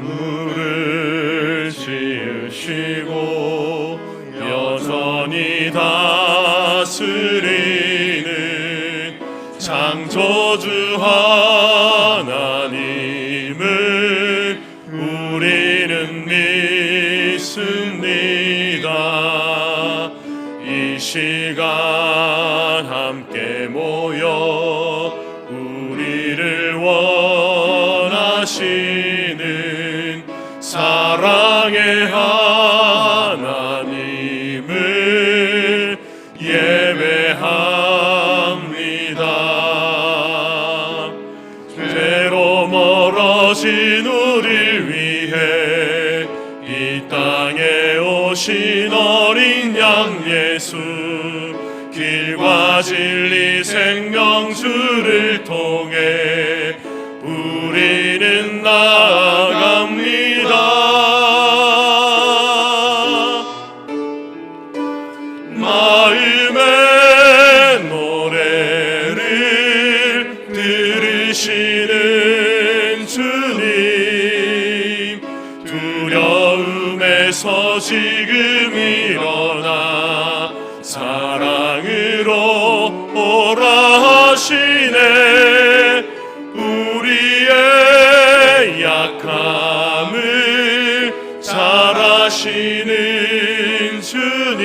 만물을 지으시고 여전히 다스리는 창조주 하나님을 우리는 믿습니다. 이 시간 함께 모여 우리를 원하시는 사랑의 하나님을 예배합니다. 죄로 멀어진 우리를 위해 이 땅에 오신 어린 양 예수, 길과 진리 생명주를 통해 우리는 나아갑니다. 마음의 노래를 들으시는 주님, 두려움에서 지금 일어나 사랑으로 오라 하시네. 우리의 약함을 잘 아시는 주님,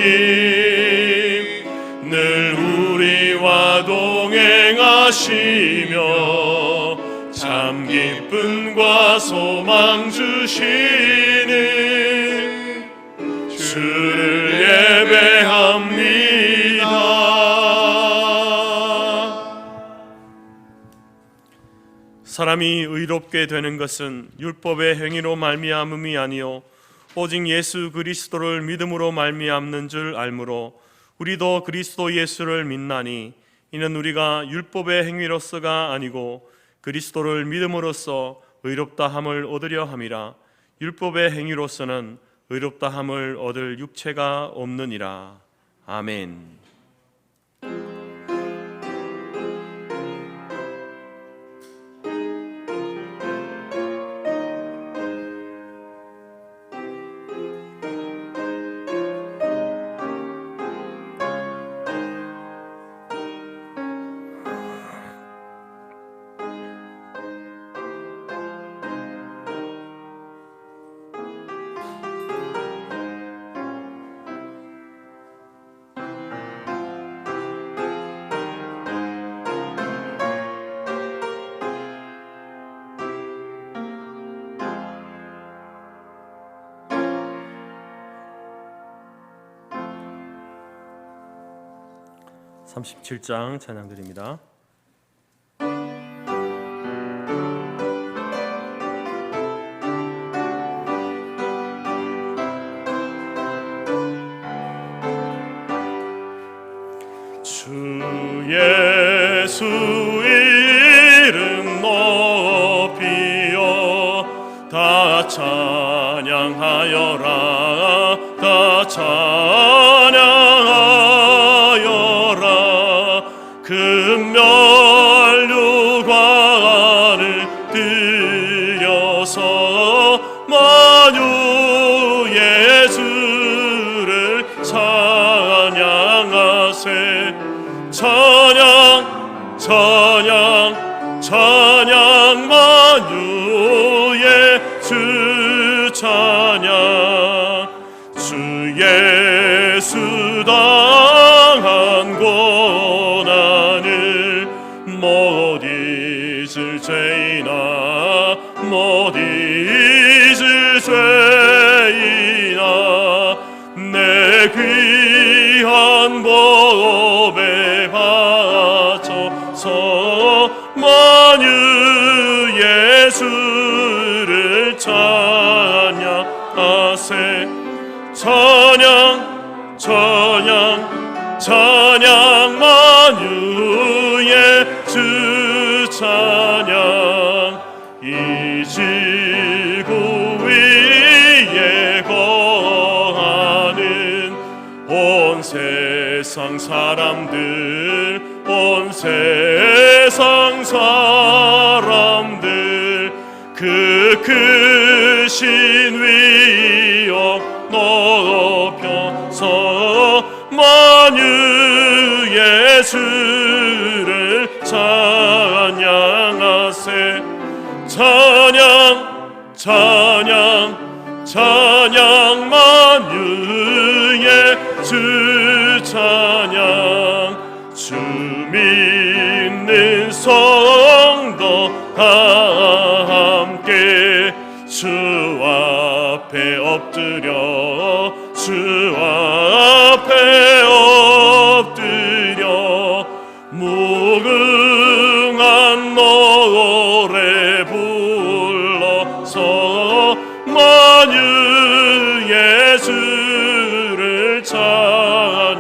늘 우리와 동행하시며 참 기쁨과 소망 주시는 주를 예배합니다. 사람이 의롭게 되는 것은 율법의 행위로 말미암음이 아니요 오직 예수 그리스도를 믿음으로 말미암는 줄 알므로 우리도 그리스도 예수를 믿나니 이는 우리가 율법의 행위로서가 아니고 그리스도를 믿음으로써 의롭다함을 얻으려 함이라. 율법의 행위로서는 의롭다함을 얻을 육체가 없느니라. 아멘. (37장) 찬양드립니다. 주 예수 이름 높이어 다 찬양하여라. 다 찬양하여라. 금면류관을 들여서 만유 예수를 찬양하세. 찬양 찬양 찬양 만유 예수 찬양. 주 예수 당한 고난을 못 잊을 죄이나 못 잊을 죄이나 내 귀한 법에 바쳐서 만유 예수를 찬양하세. 찬양 찬양 찬양 만유의 주 찬양. 이 지구 위에 거하는 온 세상 사람들, 온 세상 사람들 그 크신 위엄 높여서 만유의 주를 찬양하세. 찬양 찬양 찬양 만유의 주 찬양. 주 믿는 성도 다 함께 주 앞에 엎드려 주 앞에 엎드려 무궁한 노래 불러서 만유의 주를 찬양하세.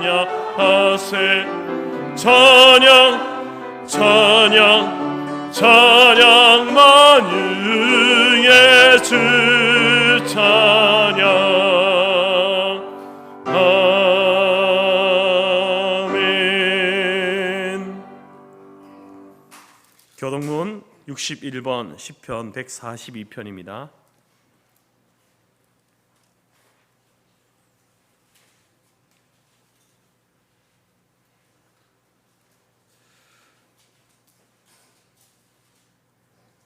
찬양 찬양 찬양 만유의 주 찬양. 아멘. 교동문 61번 시편 142편입니다.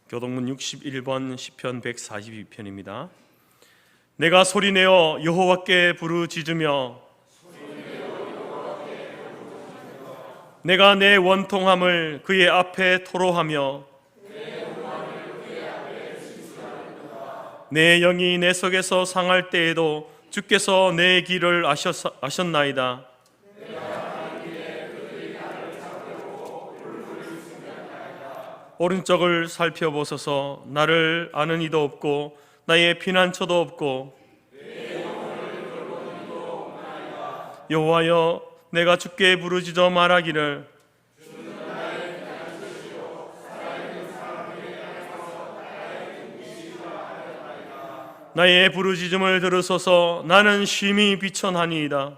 교동문 61번 시편 142편입니다. 내가 소리내어 여호와께 부르짖으며 내가 내 원통함을 그의 앞에 토로하며 내 영이 내 속에서 상할 때에도 주께서 내 길을 아셨나이다. 오른쪽을 살펴보소서. 나를 아는 이도 없고 나의 피난처도 없고. 여호와여, 내가 주께 부르짖어 말하기를 나의 부르짖음을 들으소서. 나는 심히 비천하니이다.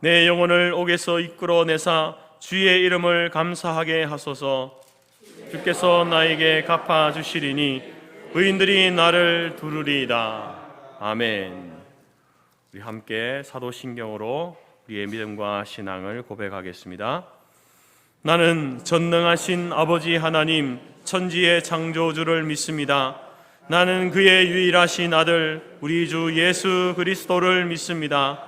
내 영혼을 옥에서 이끌어내사 주의 이름을 감사하게 하소서. 주께서 나에게 갚아주시리니 의인들이 나를 두르리이다. 아멘. 우리 함께 사도신경으로 우리의 믿음과 신앙을 고백하겠습니다. 나는 전능하신 아버지 하나님 천지의 창조주를 믿습니다. 나는 그의 유일하신 아들 우리 주 예수 그리스도를 믿습니다.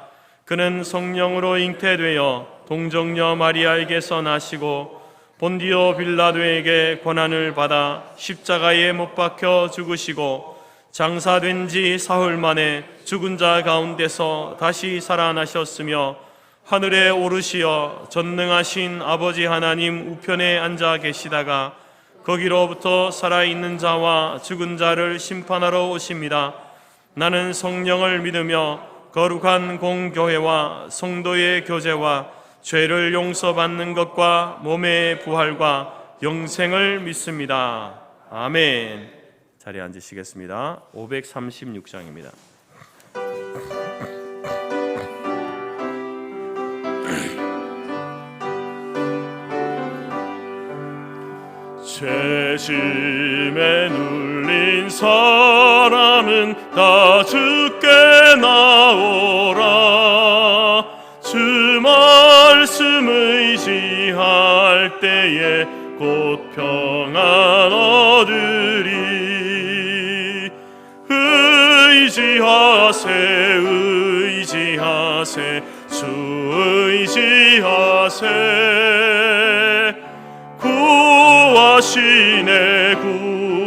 그는 성령으로 잉태되어 동정녀 마리아에게서 나시고 본디오 빌라도에게 고난을 받아 십자가에 못 박혀 죽으시고 장사된 지 사흘 만에 죽은 자 가운데서 다시 살아나셨으며 하늘에 오르시어 전능하신 아버지 하나님 우편에 앉아 계시다가 거기로부터 살아있는 자와 죽은 자를 심판하러 오십니다. 나는 성령을 믿으며 거룩한 공교회와 성도의 교제와 죄를 용서받는 것과 몸의 부활과 영생을 믿습니다. 아멘. 자리에 앉으시겠습니다. 536장입니다. 죄짐에 눌린 사람은 다 주께 나오라. 주 말씀 의지할 때에 곧 평안 얻으리. 의지하세 의지하세 주 의지하세. 구하시네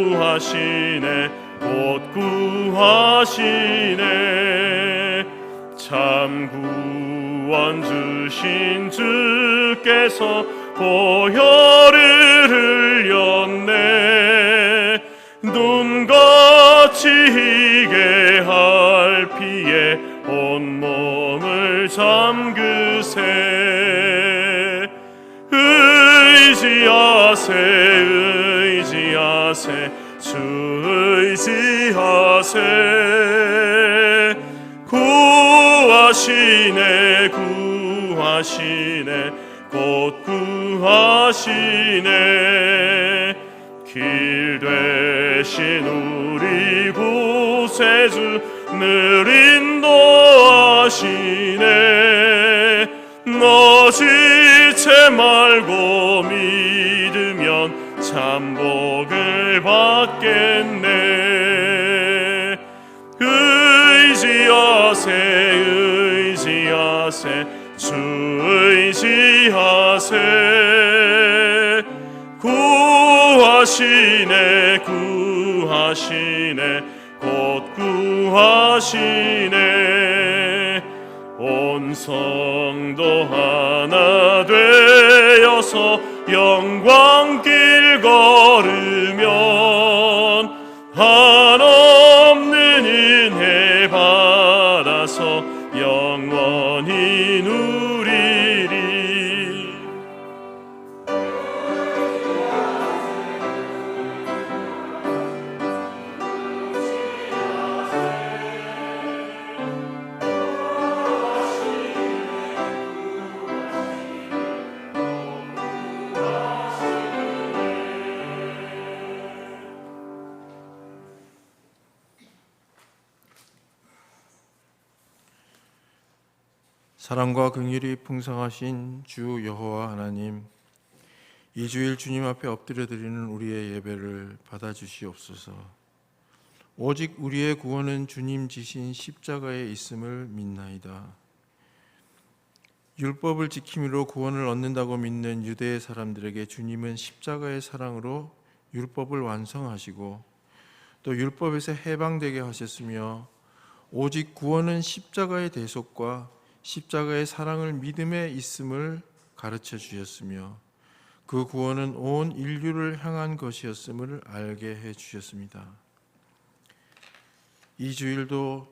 구하시네 곧 구하시네. 참 구원 주신 주께서 보혈을 흘렸네. 눈같이 희게 할 피에 온몸을 잠그세. 의지하세 의지하세 주 의지하세. 구하시네 구하시네 곧 구하시네. 길 되신 우리 구세주 늘 인도하시네. 너지체 말고 믿으면 참 복을 받겠네. 의지하세 주 의지하세. 구하시네 곧 구하시네. 온 성도 하나 되어서 영광길 걸으면 한없는 은혜 받아서 영원히 누리리. 사랑과 긍휼이 풍성하신 주 여호와 하나님, 이 주일 주님 앞에 엎드려 드리는 우리의 예배를 받아주시옵소서. 오직 우리의 구원은 주님 지신 십자가에 있음을 믿나이다. 율법을 지킴으로 구원을 얻는다고 믿는 유대의 사람들에게 주님은 십자가의 사랑으로 율법을 완성하시고 또 율법에서 해방되게 하셨으며, 오직 구원은 십자가의 대속과 십자가의 사랑을 믿음에 있음을 가르쳐 주셨으며, 그 구원은 온 인류를 향한 것이었음을 알게 해 주셨습니다. 이 주일도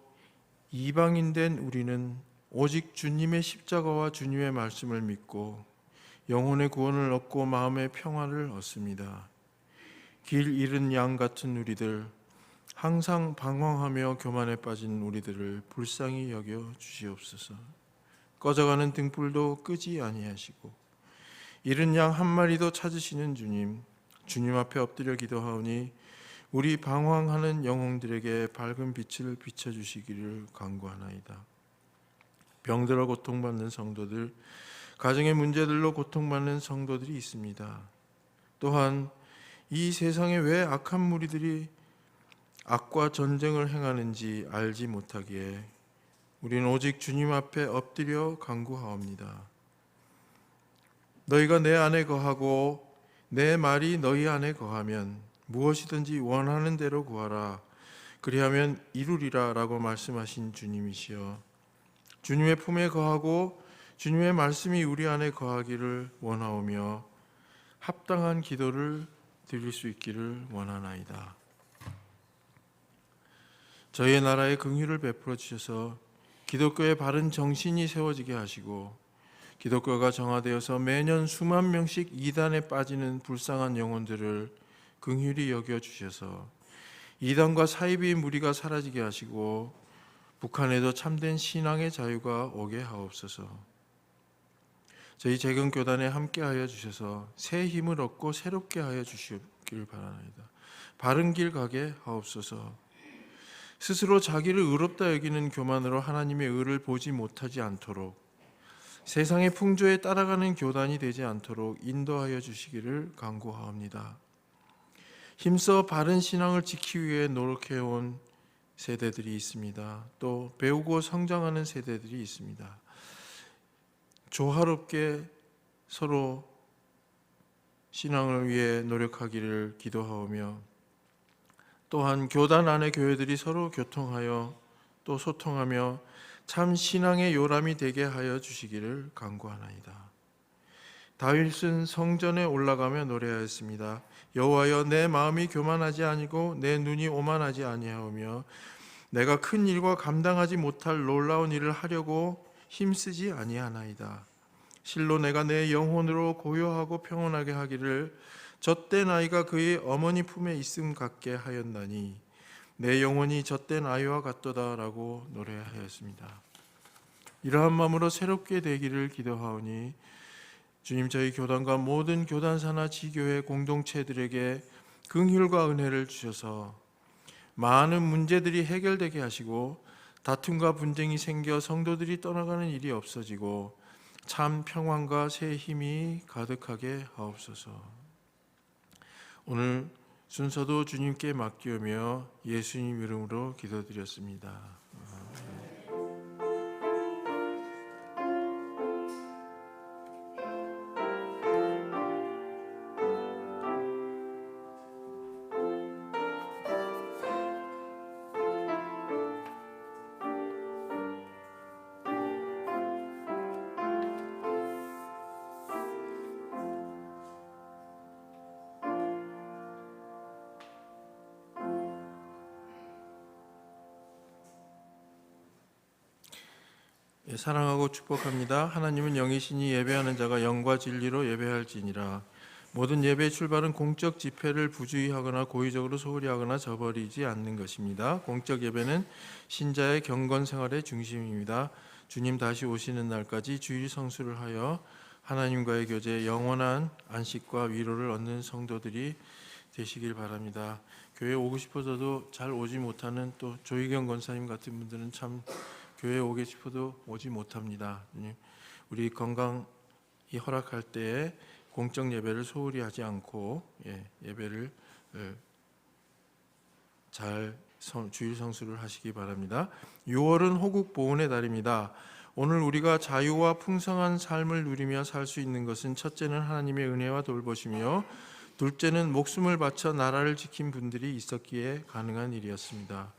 이방인된 우리는 오직 주님의 십자가와 주님의 말씀을 믿고 영혼의 구원을 얻고 마음의 평화를 얻습니다. 길 잃은 양 같은 우리들, 항상 방황하며 교만에 빠진 우리들을 불쌍히 여겨 주시옵소서. 꺼져가는 등불도 끄지 아니하시고 잃은 양 한 마리도 찾으시는 주님, 주님 앞에 엎드려 기도하오니 우리 방황하는 영혼들에게 밝은 빛을 비춰주시기를 간구하나이다. 병들어 고통받는 성도들, 가정의 문제들로 고통받는 성도들이 있습니다. 또한 이 세상에 왜 악한 무리들이 악과 전쟁을 행하는지 알지 못하기에 우리는 오직 주님 앞에 엎드려 간구하옵니다. 너희가 내 안에 거하고 내 말이 너희 안에 거하면 무엇이든지 원하는 대로 구하라, 그리하면 이루리라 라고 말씀하신 주님이시여, 주님의 품에 거하고 주님의 말씀이 우리 안에 거하기를 원하오며 합당한 기도를 드릴 수 있기를 원하나이다. 저희의 나라에 긍휼을 베풀어 주셔서 기독교의 바른 정신이 세워지게 하시고 기독교가 정화되어서 매년 수만 명씩 이단에 빠지는 불쌍한 영혼들을 긍휼히 여겨 주셔서 이단과 사이비 무리가 사라지게 하시고 북한에도 참된 신앙의 자유가 오게 하옵소서. 저희 재경교단에 함께하여 주셔서 새 힘을 얻고 새롭게 하여 주시길 바라나이다. 바른 길 가게 하옵소서. 스스로 자기를 의롭다 여기는 교만으로 하나님의 의를 보지 못하지 않도록, 세상의 풍조에 따라가는 교단이 되지 않도록 인도하여 주시기를 간구하옵니다. 힘써 바른 신앙을 지키기 위해 노력해온 세대들이 있습니다. 또 배우고 성장하는 세대들이 있습니다. 조화롭게 서로 신앙을 위해 노력하기를 기도하오며, 또한 교단 안의 교회들이 서로 교통하여 또 소통하며 참 신앙의 요람이 되게 하여 주시기를 간구하나이다. 다윗은 성전에 올라가며 노래하였습니다. 여호와여, 내 마음이 교만하지 아니고 내 눈이 오만하지 아니하오며 내가 큰 일과 감당하지 못할 놀라운 일을 하려고 힘쓰지 아니하나이다. 실로 내가 내 영혼으로 고요하고 평온하게 하기를 젖된 아이가 그의 어머니 품에 있음 같게 하였나니 내 영혼이 젖된 아이와 같도다라고 노래하였습니다. 이러한 마음으로 새롭게 되기를 기도하오니 주님, 저희 교단과 모든 교단사나 지교회 공동체들에게 긍휼과 은혜를 주셔서 많은 문제들이 해결되게 하시고 다툼과 분쟁이 생겨 성도들이 떠나가는 일이 없어지고 참 평안과 새 힘이 가득하게 하옵소서. 오늘 순서도 주님께 맡기오며 예수님 이름으로 기도드렸습니다. 사랑하고 축복합니다. 하나님은 영이시니 예배하는 자가 영과 진리로 예배할지니라. 모든 예배의 출발은 공적 집회를 부주의 하거나 고의적으로 소홀히 하거나 저버리지 않는 것입니다. 공적 예배는 신자의 경건 생활의 중심입니다. 주님 다시 오시는 날까지 주일 성수를 하여 하나님과의 교제에 영원한 안식과 위로를 얻는 성도들이 되시길 바랍니다. 교회 오고 싶어서도 잘 오지 못하는 또 조희경 권사님 같은 분들은 참 교회에 오고 싶어도 오지 못합니다. 우리 건강이 허락할 때에 공적 예배를 소홀히 하지 않고 예배를 잘 주일 성수를 하시기 바랍니다. 6월은 호국 보훈의 달입니다. 오늘 우리가 자유와 풍성한 삶을 누리며 살 수 있는 것은 첫째는 하나님의 은혜와 돌보시며 둘째는 목숨을 바쳐 나라를 지킨 분들이 있었기에 가능한 일이었습니다.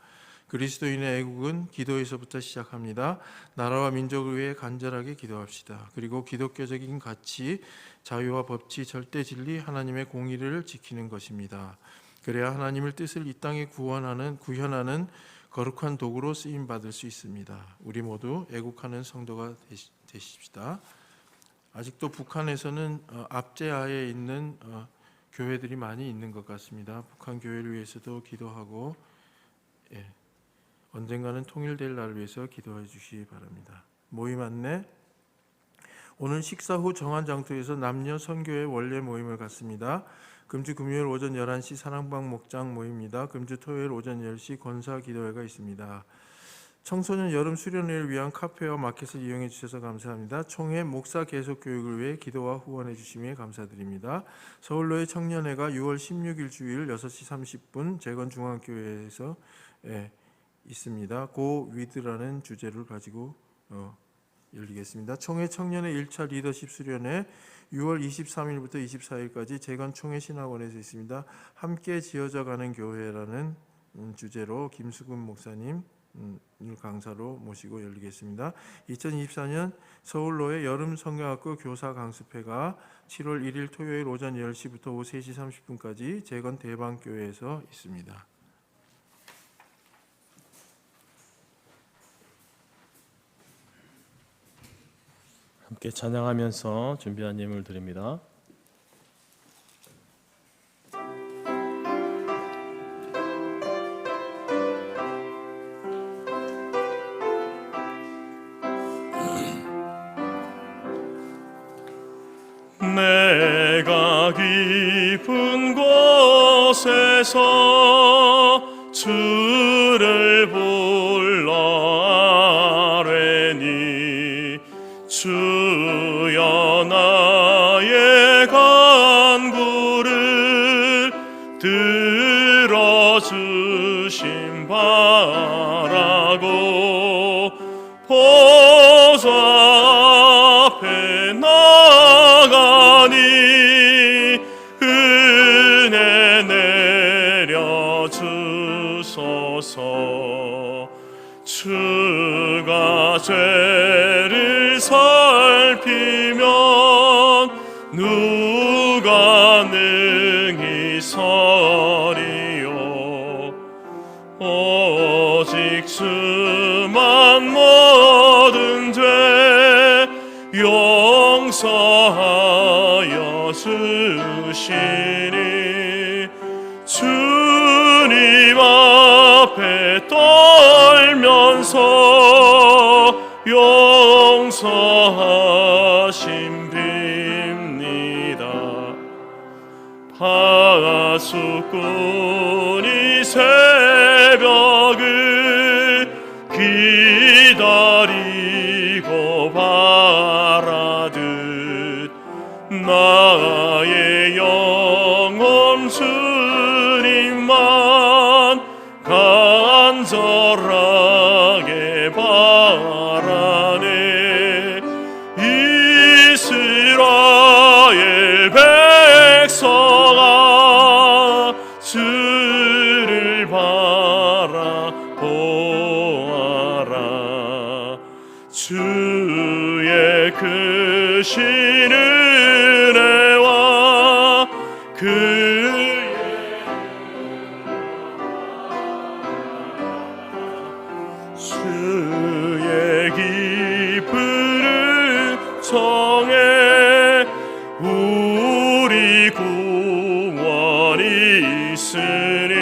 그리스도인의 애국은 기도에서부터 시작합니다. 나라와 민족을 위해 간절하게 기도합시다. 그리고 기독교적인 가치, 자유와 법치, 절대 진리, 하나님의 공의를 지키는 것입니다. 그래야 하나님의 뜻을 이 땅에 구현하는 거룩한 도구로 쓰임 받을 수 있습니다. 우리 모두 애국하는 성도가 되십시다. 아직도 북한에서는 압제하에 있는 교회들이 많이 있는 것 같습니다. 북한 교회를 위해서도 기도하고 언젠가는 통일될 날을 위해서 기도해 주시기 바랍니다. 모임 안내. 오늘 식사 후 정한 장소에서 남녀 선교회 원래 모임을 갖습니다. 금주 금요일 오전 11시 사랑방 목장 모입니다. 금주 토요일 오전 10시 권사 기도회가 있습니다. 청소년 여름 수련회를 위한 카페와 마켓을 이용해 주셔서 감사합니다. 총회 목사 계속 교육을 위해 기도와 후원해 주시며 감사드립니다. 서울로의 청년회가 6월 16일 주일 6시 30분 재건중앙교회에서 있습니다. 고 위드라는 주제를 가지고 열리겠습니다. 총회 청년의 1차 리더십 수련회 6월 23일부터 24일까지 재건 총회 신학원에서 있습니다. 함께 지어져 가는 교회라는 주제로 김수근 목사님 강사로 모시고 열리겠습니다. 2024년 서울로의 여름 성경학교 교사 강습회가 7월 1일 토요일 오전 10시부터 오후 3시 30분까지 재건 대방교회에서 있습니다. 함께 찬양하면서 준비한 예물 드립니다. 내가 깊은 곳에서 주를 불러 아뢰니 주여 나의 간구를 들어주심 바라고 보좌 앞에 나가니 은혜 내려주소서. 주가 죄를 살피면 누가 능히 서리요. 오직 주만 모든 죄 용서하여 주시니 주님 앞에 떨면서 용서하심 빔 하수꾼이 새벽을 기다리고 바라듯 나의 영혼 주님만 간절하게 바라네. 이스라엘 백성아 주를 바라보아라. 주의 크신 은혜와 그의 주의 깊은 정에 우리 구원이 있으니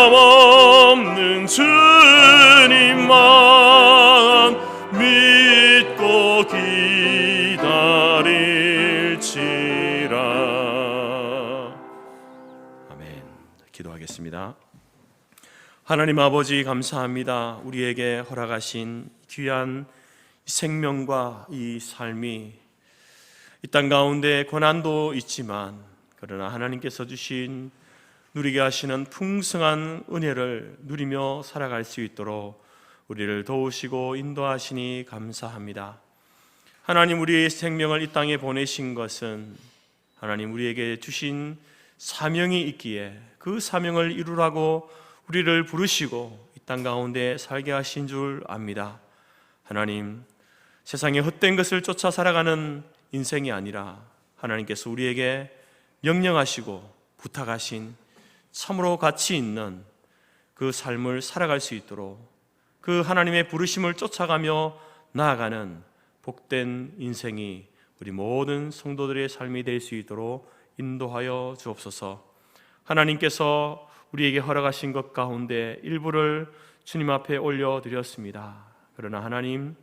변함없는 주님만 믿고 기다릴지라. 아멘. 기도하겠습니다. 하나님 아버지 감사합니다. 우리에게 허락하신 귀한 생명과 이 삶이 이 땅 가운데 고난도 있지만 그러나 하나님께서 주신 누리게 하시는 풍성한 은혜를 누리며 살아갈 수 있도록 우리를 도우시고 인도하시니 감사합니다. 하나님, 우리의 생명을 이 땅에 보내신 것은 하나님 우리에게 주신 사명이 있기에 그 사명을 이루라고 우리를 부르시고 이 땅 가운데 살게 하신 줄 압니다. 하나님, 세상에 헛된 것을 쫓아 살아가는 인생이 아니라 하나님께서 우리에게 명령하시고 부탁하신 참으로 가치 있는 그 삶을 살아갈 수 있도록 그 하나님의 부르심을 쫓아가며 나아가는 복된 인생이 우리 모든 성도들의 삶이 될 수 있도록 인도하여 주옵소서. 하나님께서 우리에게 허락하신 것 가운데 일부를 주님 앞에 올려드렸습니다. 그러나 하나님,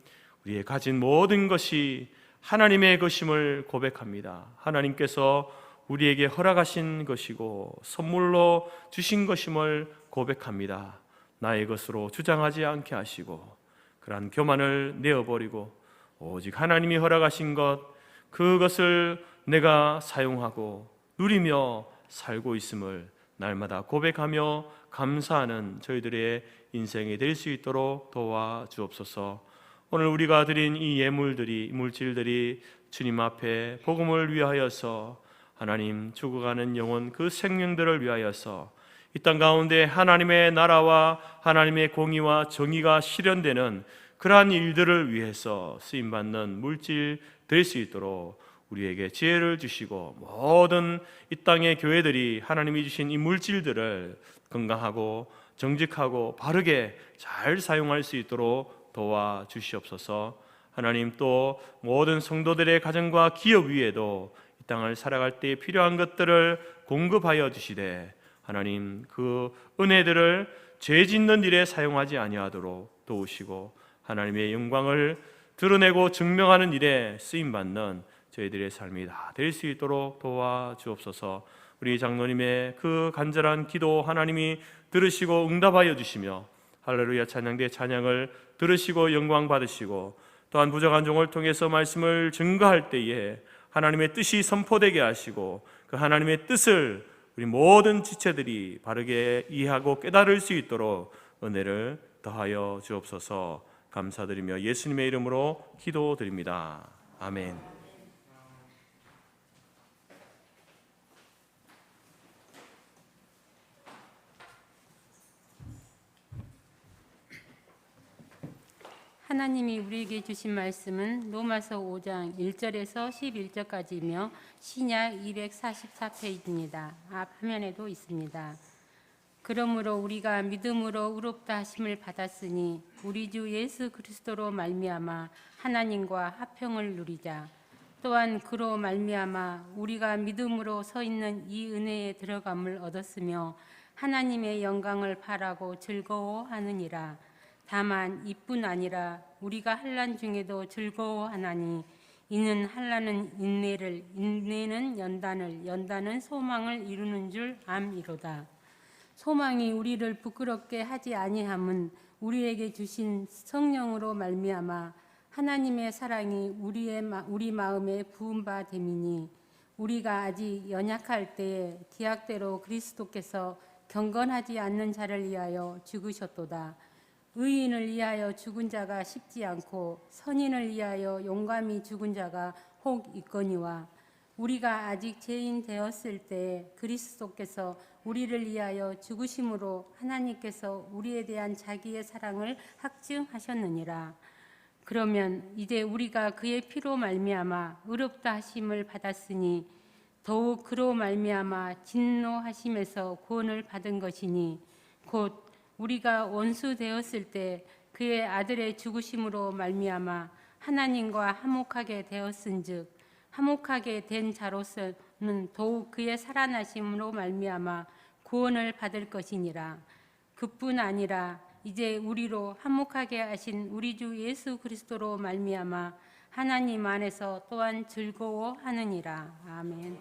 우리의 가진 모든 것이 하나님의 것임을 고백합니다. 하나님께서 우리에게 허락하신 것이고 선물로 주신 것임을 고백합니다. 나의 것으로 주장하지 않게 하시고 그러한 교만을 내어버리고 오직 하나님이 허락하신 것, 그것을 내가 사용하고 누리며 살고 있음을 날마다 고백하며 감사하는 저희들의 인생이 될 수 있도록 도와주옵소서. 오늘 우리가 드린 이 예물들이, 물질들이 주님 앞에 복음을 위하여서 하나님 죽어가는 영혼 그 생명들을 위하여서 이 땅 가운데 하나님의 나라와 하나님의 공의와 정의가 실현되는 그러한 일들을 위해서 쓰임받는 물질 될 수 있도록 우리에게 지혜를 주시고 모든 이 땅의 교회들이 하나님이 주신 이 물질들을 건강하고 정직하고 바르게 잘 사용할 수 있도록 도와주시옵소서. 하나님, 또 모든 성도들의 가정과 기업 위에도 이 땅을 살아갈 때 필요한 것들을 공급하여 주시되 하나님, 그 은혜들을 죄 짓는 일에 사용하지 아니하도록 도우시고 하나님의 영광을 드러내고 증명하는 일에 쓰임받는 저희들의 삶이 다 될 수 있도록 도와주옵소서. 우리 장로님의 그 간절한 기도 하나님이 들으시고 응답하여 주시며 할렐루야 찬양대 찬양을 들으시고 영광 받으시고 또한 부정한 종을 통해서 말씀을 증거할 때에 하나님의 뜻이 선포되게 하시고 그 하나님의 뜻을 우리 모든 지체들이 바르게 이해하고 깨달을 수 있도록 은혜를 더하여 주옵소서. 감사드리며 예수님의 이름으로 기도드립니다. 아멘. 하나님이 우리에게 주신 말씀은 로마서 5장 1절에서 11절까지이며 신약 244페이지입니다. 앞 화면에도 있습니다. 그러므로 우리가 믿음으로 의롭다 하심을 받았으니 우리 주 예수 그리스도로 말미암아 하나님과 화평을 누리자. 또한 그로 말미암아 우리가 믿음으로 서 있는 이 은혜에 들어감을 얻었으며 하나님의 영광을 바라고 즐거워하느니라. 다만 이뿐 아니라 우리가 환난 중에도 즐거워하나니 이는 한란은 인내를, 인내는 연단을, 연단은 소망을 이루는 줄 암이로다. 소망이 우리를 부끄럽게 하지 아니함은 우리에게 주신 성령으로 말미암아 하나님의 사랑이 우리 마음에 부은 바 됨이니, 우리가 아직 연약할 때에 기약대로 그리스도께서 경건하지 않는 자를 위하여 죽으셨도다. 의인을 위하여 죽은 자가 쉽지 않고 선인을 위하여 용감히 죽은 자가 혹 있거니와, 우리가 아직 죄인 되었을 때 그리스도께서 우리를 위하여 죽으심으로 하나님께서 우리에 대한 자기의 사랑을 확증하셨느니라. 그러면 이제 우리가 그의 피로 말미암아 의롭다 하심을 받았으니 더욱 그로 말미암아 진노하심에서 구원을 받은 것이니, 곧 우리가 원수 되었을 때 그의 아들의 죽으심으로 말미암아 하나님과 화목하게 되었은즉, 화목하게 된 자로서는 더욱 그의 살아나심으로 말미암아 구원을 받을 것이니라. 그뿐 아니라 이제 우리로 화목하게 하신 우리 주 예수 그리스도로 말미암아 하나님 안에서 또한 즐거워하느니라. 아멘.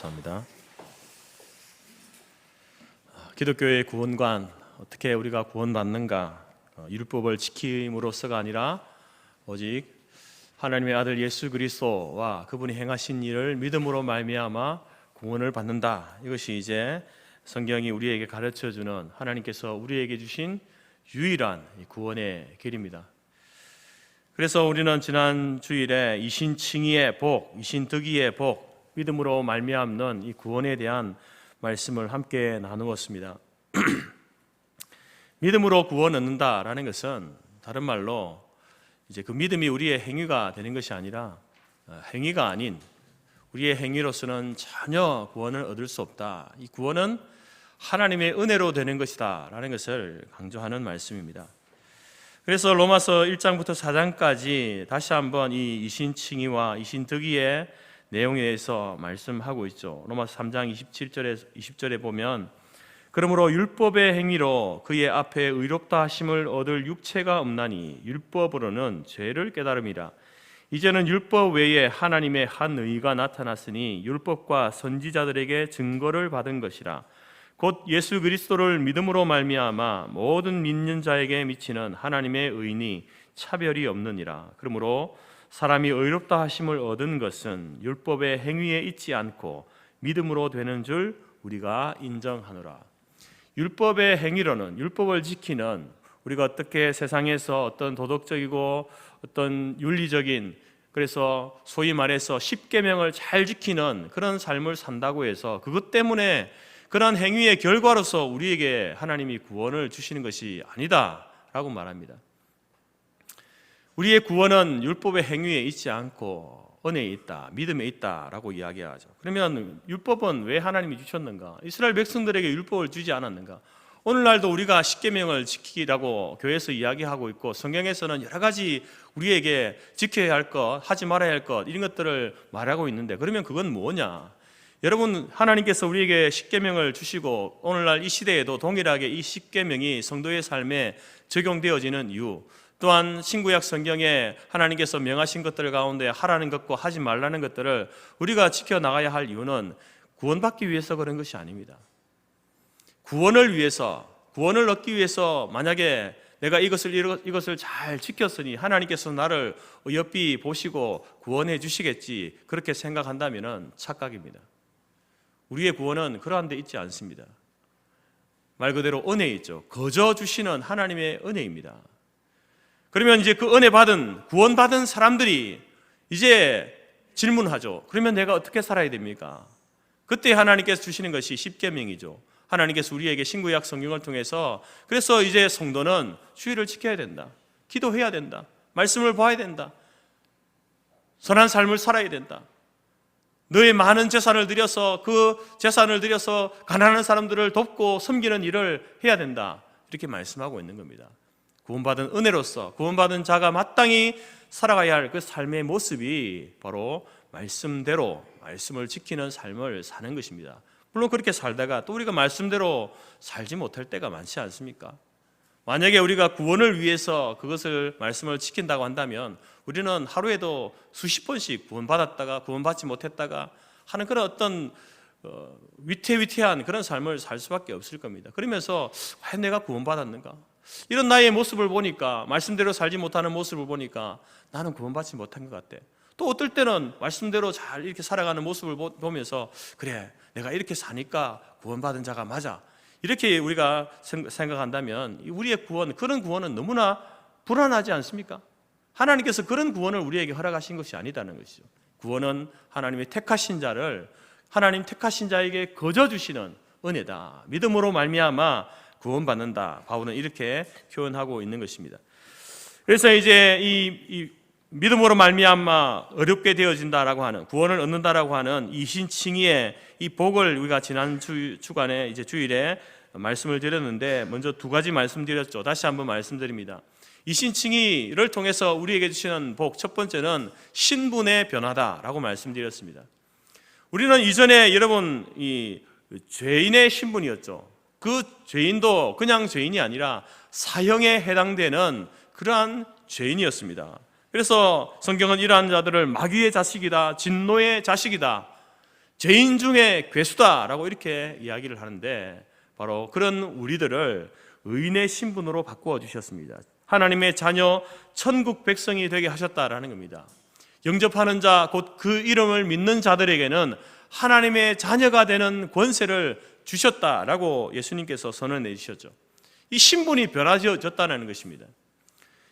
감사합니다. 기독교의 구원관, 어떻게 우리가 구원받는가 율법을 지킴으로써가 아니라 오직 하나님의 아들 예수 그리스도와 그분이 행하신 일을 믿음으로 말미암아 구원을 받는다. 이것이 이제 성경이 우리에게 가르쳐주는 하나님께서 우리에게 주신 유일한 구원의 길입니다. 그래서 우리는 지난 주일에 이신칭의의 복, 이신득의의 복, 믿음으로 말미암는 이 구원에 대한 말씀을 함께 나누었습니다. 믿음으로 구원 얻는다라는 것은 다른 말로 이제 그 믿음이 우리의 행위가 되는 것이 아니라 행위가 아닌 우리의 행위로서는 전혀 구원을 얻을 수 없다. 이 구원은 하나님의 은혜로 되는 것이다라는 것을 강조하는 말씀입니다. 그래서 로마서 1장부터 4장까지 다시 한번 이 이신칭의와 이신득의의 내용에 대해서 말씀하고 있죠. 로마서 3장 20절에 보면 그러므로 율법의 행위로 그의 앞에 의롭다 하심을 얻을 육체가 없나니 율법으로는 죄를 깨달음이라. 이제는 율법 외에 하나님의 한 의가 나타났으니 율법과 선지자들에게 증거를 받은 것이라. 곧 예수 그리스도를 믿음으로 말미암아 모든 믿는 자에게 미치는 하나님의 의니 차별이 없느니라. 그러므로 사람이 의롭다 하심을 얻은 것은 율법의 행위에 있지 않고 믿음으로 되는 줄 우리가 인정하노라. 율법의 행위로는 율법을 지키는 우리가 어떻게 세상에서 어떤 도덕적이고 어떤 윤리적인 그래서 소위 말해서 십계명을 잘 지키는 그런 삶을 산다고 해서 그것 때문에 그러한 행위의 결과로서 우리에게 하나님이 구원을 주시는 것이 아니다라고 말합니다. 우리의 구원은 율법의 행위에 있지 않고 은혜에 있다, 믿음에 있다라고 이야기하죠. 그러면 율법은 왜 하나님이 주셨는가? 이스라엘 백성들에게 율법을 주지 않았는가? 오늘날도 우리가 십계명을 지키라고 교회에서 이야기하고 있고 성경에서는 여러 가지 우리에게 지켜야 할 것, 하지 말아야 할 것 이런 것들을 말하고 있는데 그러면 그건 뭐냐? 여러분 하나님께서 우리에게 십계명을 주시고 오늘날 이 시대에도 동일하게 이 십계명이 성도의 삶에 적용되어지는 이유 또한 신구약 성경에 하나님께서 명하신 것들 가운데 하라는 것과 하지 말라는 것들을 우리가 지켜나가야 할 이유는 구원받기 위해서 그런 것이 아닙니다. 구원을 위해서, 구원을 얻기 위해서 만약에 내가 이것을 잘 지켰으니 하나님께서 나를 어여삐 보시고 구원해 주시겠지 그렇게 생각한다면 착각입니다. 우리의 구원은 그러한 데 있지 않습니다. 말 그대로 은혜에 있죠. 거저 주시는 하나님의 은혜입니다. 그러면 이제 그 은혜 받은 구원받은 사람들이 이제 질문하죠. 그러면 내가 어떻게 살아야 됩니까? 그때 하나님께서 주시는 것이 십계명이죠. 하나님께서 우리에게 신구약 성경을 통해서 그래서 이제 성도는 주의를 지켜야 된다. 기도해야 된다. 말씀을 봐야 된다. 선한 삶을 살아야 된다. 너의 많은 재산을 들여서 그 재산을 들여서 가난한 사람들을 돕고 섬기는 일을 해야 된다. 이렇게 말씀하고 있는 겁니다. 구원받은 은혜로서 구원받은 자가 마땅히 살아가야 할 그 삶의 모습이 바로 말씀대로 말씀을 지키는 삶을 사는 것입니다. 물론 그렇게 살다가 또 우리가 말씀대로 살지 못할 때가 많지 않습니까? 만약에 우리가 구원을 위해서 그것을 말씀을 지킨다고 한다면 우리는 하루에도 수십 번씩 구원받았다가 구원받지 못했다가 하는 그런 어떤 위태위태한 그런 삶을 살 수밖에 없을 겁니다. 그러면서 과연 내가 구원받았는가? 이런 나의 모습을 보니까 말씀대로 살지 못하는 모습을 보니까 나는 구원받지 못한 것 같아. 또 어떨 때는 말씀대로 잘 이렇게 살아가는 모습을 보면서 그래 내가 이렇게 사니까 구원받은 자가 맞아 이렇게 우리가 생각한다면 우리의 구원 그런 구원은 너무나 불안하지 않습니까? 하나님께서 그런 구원을 우리에게 허락하신 것이 아니다는 것이죠. 구원은 하나님의 택하신 자를 하나님 택하신 자에게 거저 주시는 은혜다. 믿음으로 말미암아 구원받는다. 바울은 이렇게 표현하고 있는 것입니다. 그래서 이제 이 믿음으로 말미암아 어렵게 되어진다라고 하는 구원을 얻는다라고 하는 이신칭의의 이 복을 우리가 지난 주간에 이제 주일에 말씀을 드렸는데 먼저 두 가지 말씀드렸죠. 다시 한번 말씀드립니다. 이신칭의를 통해서 우리에게 주시는 복 첫 번째는 신분의 변화다라고 말씀드렸습니다. 우리는 이전에 여러분 이 죄인의 신분이었죠. 그 죄인도 그냥 죄인이 아니라 사형에 해당되는 그러한 죄인이었습니다. 그래서 성경은 이러한 자들을 마귀의 자식이다, 진노의 자식이다, 죄인 중에 괴수다라고 이렇게 이야기를 하는데 바로 그런 우리들을 의인의 신분으로 바꾸어 주셨습니다. 하나님의 자녀 천국 백성이 되게 하셨다라는 겁니다. 영접하는 자, 곧 그 이름을 믿는 자들에게는 하나님의 자녀가 되는 권세를 주셨다라고 예수님께서 선언해 주셨죠. 이 신분이 변화되어졌다는 것입니다.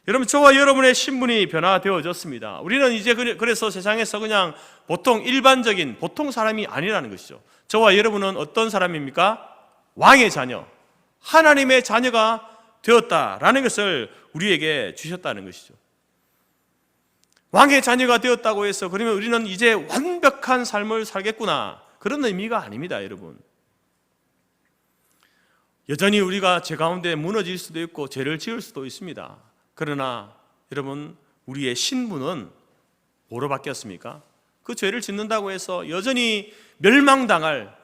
여러분, 저와 여러분의 신분이 변화되어졌습니다. 우리는 이제 그래서 세상에서 그냥 보통 일반적인 보통 사람이 아니라는 것이죠. 저와 여러분은 어떤 사람입니까? 왕의 자녀, 하나님의 자녀가 되었다라는 것을 우리에게 주셨다는 것이죠. 왕의 자녀가 되었다고 해서 그러면 우리는 이제 완벽한 삶을 살겠구나, 그런 의미가 아닙니다, 여러분. 여전히 우리가 죄 가운데 무너질 수도 있고 죄를 지을 수도 있습니다. 그러나 여러분, 우리의 신분은 뭐로 바뀌었습니까? 그 죄를 짓는다고 해서 여전히 멸망당할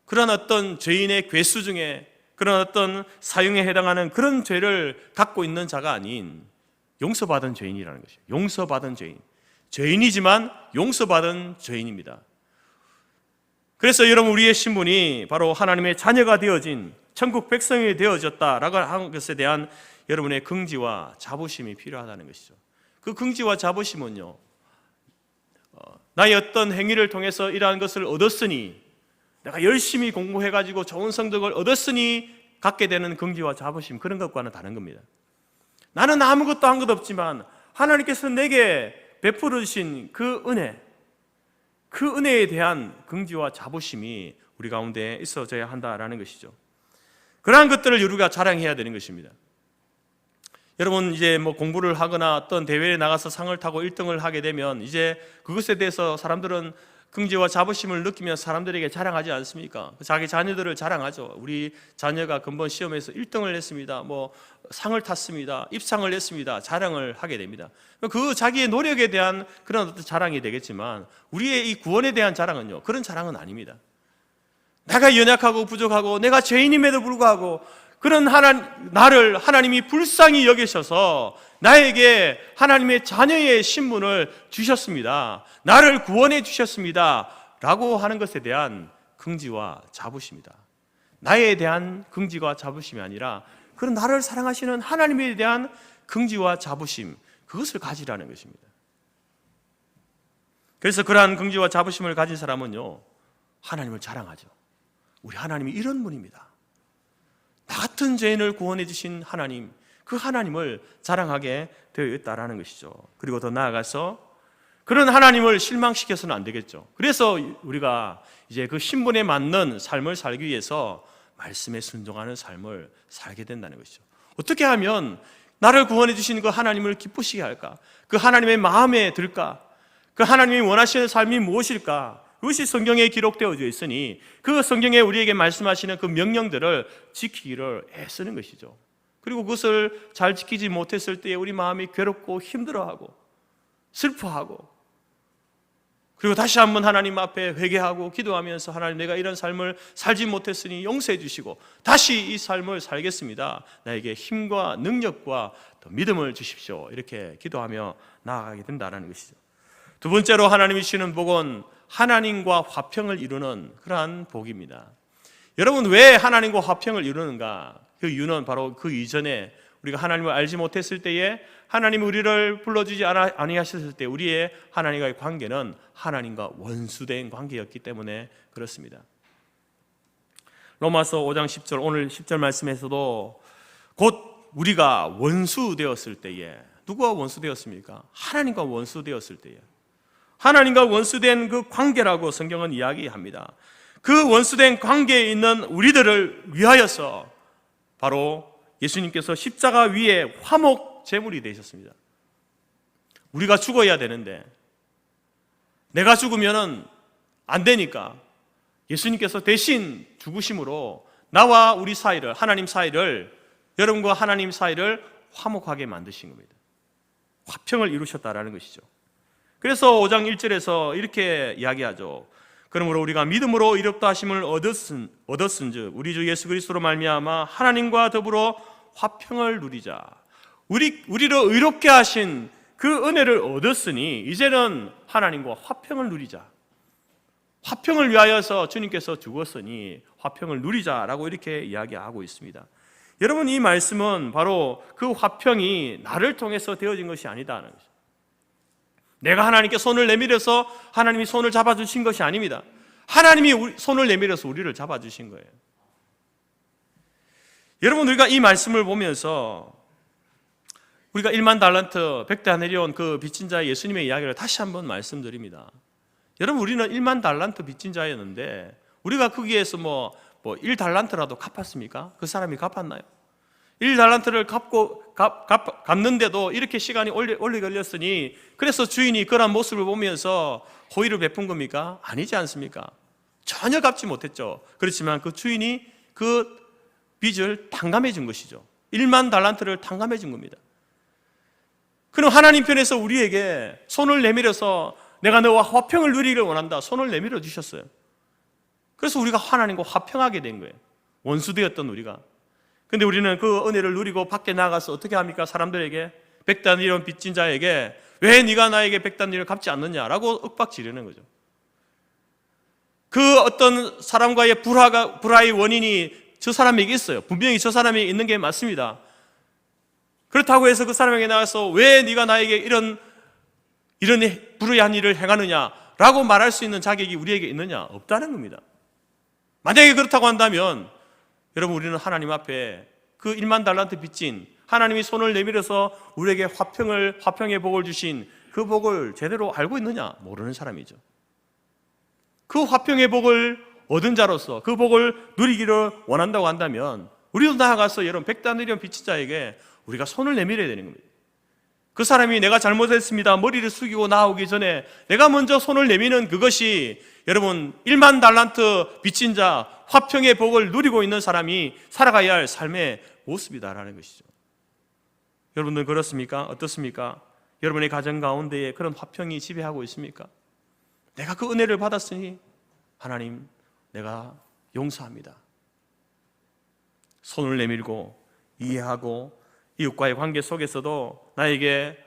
그런 어떤 죄인의 괴수 중에 그런 어떤 사형에 해당하는 그런 죄를 갖고 있는 자가 아닌 용서받은 죄인이라는 것이에요. 용서받은 죄인, 죄인이지만 용서받은 죄인입니다. 그래서 여러분, 우리의 신분이 바로 하나님의 자녀가 되어진 천국 백성이 되어졌다라고 하는 것에 대한 여러분의 긍지와 자부심이 필요하다는 것이죠. 그 긍지와 자부심은요, 나의 어떤 행위를 통해서 이러한 것을 얻었으니, 내가 열심히 공부해가지고 좋은 성적을 얻었으니 갖게 되는 긍지와 자부심, 그런 것과는 다른 겁니다. 나는 아무것도 한 것 없지만 하나님께서 내게 베풀어 주신 그 은혜에 대한 긍지와 자부심이 우리 가운데 있어져야 한다라는 것이죠. 그러한 것들을 우리가 자랑해야 되는 것입니다. 여러분, 이제 공부를 하거나 어떤 대회에 나가서 상을 타고 1등을 하게 되면 이제 그것에 대해서 사람들은 긍지와 자부심을 느끼면 사람들에게 자랑하지 않습니까? 자기 자녀들을 자랑하죠. 우리 자녀가 근본 시험에서 1등을 했습니다. 상을 탔습니다. 입상을 했습니다. 자랑을 하게 됩니다. 그 자기의 노력에 대한 그런 어떤 자랑이 되겠지만 우리의 이 구원에 대한 자랑은요, 그런 자랑은 아닙니다. 내가 연약하고 부족하고 내가 죄인임에도 불구하고 그런 나를 하나님이 불쌍히 여기셔서 나에게 하나님의 자녀의 신분을 주셨습니다. 나를 구원해 주셨습니다. 라고 하는 것에 대한 긍지와 자부심이다. 나에 대한 긍지와 자부심이 아니라 그런 나를 사랑하시는 하나님에 대한 긍지와 자부심, 그것을 가지라는 것입니다. 그래서 그러한 긍지와 자부심을 가진 사람은요, 하나님을 자랑하죠. 우리 하나님이 이런 분입니다. 나 같은 죄인을 구원해 주신 하나님, 그 하나님을 자랑하게 되어 있다라는 것이죠. 그리고 더 나아가서 그런 하나님을 실망시켜서는 안 되겠죠. 그래서 우리가 이제 그 신분에 맞는 삶을 살기 위해서 말씀에 순종하는 삶을 살게 된다는 것이죠. 어떻게 하면 나를 구원해 주신 그 하나님을 기쁘시게 할까? 그 하나님의 마음에 들까? 그 하나님이 원하시는 삶이 무엇일까? 그것이 성경에 기록되어져 있으니 그 성경에 우리에게 말씀하시는 그 명령들을 지키기를 애쓰는 것이죠. 그리고 그것을 잘 지키지 못했을 때에 우리 마음이 괴롭고 힘들어하고 슬퍼하고, 그리고 다시 한번 하나님 앞에 회개하고 기도하면서 하나님, 내가 이런 삶을 살지 못했으니 용서해 주시고 다시 이 삶을 살겠습니다. 나에게 힘과 능력과 또 믿음을 주십시오. 이렇게 기도하며 나아가게 된다는 것이죠. 두 번째로 하나님이 주시는 복은 하나님과 화평을 이루는 그러한 복입니다. 여러분, 왜 하나님과 화평을 이루는가? 그 이유는 바로 그 이전에 우리가 하나님을 알지 못했을 때에 하나님이 우리를 불러주지 아니하셨을 때 우리의 하나님과의 관계는 하나님과 원수된 관계였기 때문에 그렇습니다. 로마서 5장 10절, 오늘 10절 말씀에서도 곧 우리가 원수 되었을 때에, 누구와 원수 되었습니까? 하나님과 원수 되었을 때에, 하나님과 원수된 그 관계라고 성경은 이야기합니다. 그 원수된 관계에 있는 우리들을 위하여서 바로 예수님께서 십자가 위에 화목 제물이 되셨습니다. 우리가 죽어야 되는데 내가 죽으면 안 되니까 예수님께서 대신 죽으심으로 나와 우리 사이를, 하나님 사이를, 여러분과 하나님 사이를 화목하게 만드신 겁니다. 화평을 이루셨다라는 것이죠. 그래서 5장 1절에서 이렇게 이야기하죠. 그러므로 우리가 믿음으로 의롭다 하심을 얻었은즉 우리 주 예수 그리스도로 말미암아 하나님과 더불어 화평을 누리자. 우리를 의롭게 하신 그 은혜를 얻었으니 이제는 하나님과 화평을 누리자. 화평을 위하여서 주님께서 죽었으니 화평을 누리자라고 이렇게 이야기하고 있습니다. 여러분, 이 말씀은 바로 그 화평이 나를 통해서 되어진 것이 아니다는 것이죠. 내가 하나님께 손을 내밀어서 하나님이 손을 잡아주신 것이 아닙니다. 하나님이 손을 내밀어서 우리를 잡아주신 거예요. 여러분, 우리가 이 말씀을 보면서 우리가 1만 달란트 100대 내려온 그 빚진 자의 예수님의 이야기를 다시 한번 말씀드립니다. 여러분, 우리는 1만 달란트 빚진 자였는데 우리가 거기에서 뭐 1달란트라도 갚았습니까? 그 사람이 갚았나요? 1달란트를 갚는데도 이렇게 시간이 오래 걸렸으니 그래서 주인이 그런 모습을 보면서 호의를 베푼 겁니까? 아니지 않습니까? 전혀 갚지 못했죠. 그렇지만 그 주인이 그 빚을 탕감해 준 것이죠. 1만 달란트를 탕감해 준 겁니다. 그럼 하나님 편에서 우리에게 손을 내밀어서 내가 너와 화평을 누리기를 원한다, 손을 내밀어 주셨어요. 그래서 우리가 하나님과 화평하게 된 거예요. 원수되었던 우리가. 근데 우리는 그 은혜를 누리고 밖에 나가서 어떻게 합니까? 사람들에게, 백단위론 빚진 자에게 왜 네가 나에게 백단위를 갚지 않느냐라고 윽박지르는 거죠. 그 어떤 사람과의 불화의 원인이 저 사람에게 있어요. 분명히 저 사람이 있는 게 맞습니다. 그렇다고 해서 그 사람에게 나가서 왜 네가 나에게 이런 불의한 일을 행하느냐라고 말할 수 있는 자격이 우리에게 있느냐? 없다는 겁니다. 만약에 그렇다고 한다면 여러분, 우리는 하나님 앞에 그 1만 달란트 빚진 하나님이 손을 내밀어서 우리에게 화평의 복을 주신 그 복을 제대로 알고 있느냐? 모르는 사람이죠. 그 화평의 복을 얻은 자로서 그 복을 누리기를 원한다고 한다면 우리도 나아가서 여러분, 백단위론 빚진 자에게 우리가 손을 내밀어야 되는 겁니다. 그 사람이 내가 잘못했습니다, 머리를 숙이고 나오기 전에 내가 먼저 손을 내미는 그것이 여러분, 1만 달란트 빚진 자, 화평의 복을 누리고 있는 사람이 살아가야 할 삶의 모습이다라는 것이죠. 여러분들 그렇습니까? 어떻습니까? 여러분의 가정 가운데에 그런 화평이 지배하고 있습니까? 내가 그 은혜를 받았으니 하나님, 내가 용서합니다. 손을 내밀고 이해하고 이웃과의 관계 속에서도 나에게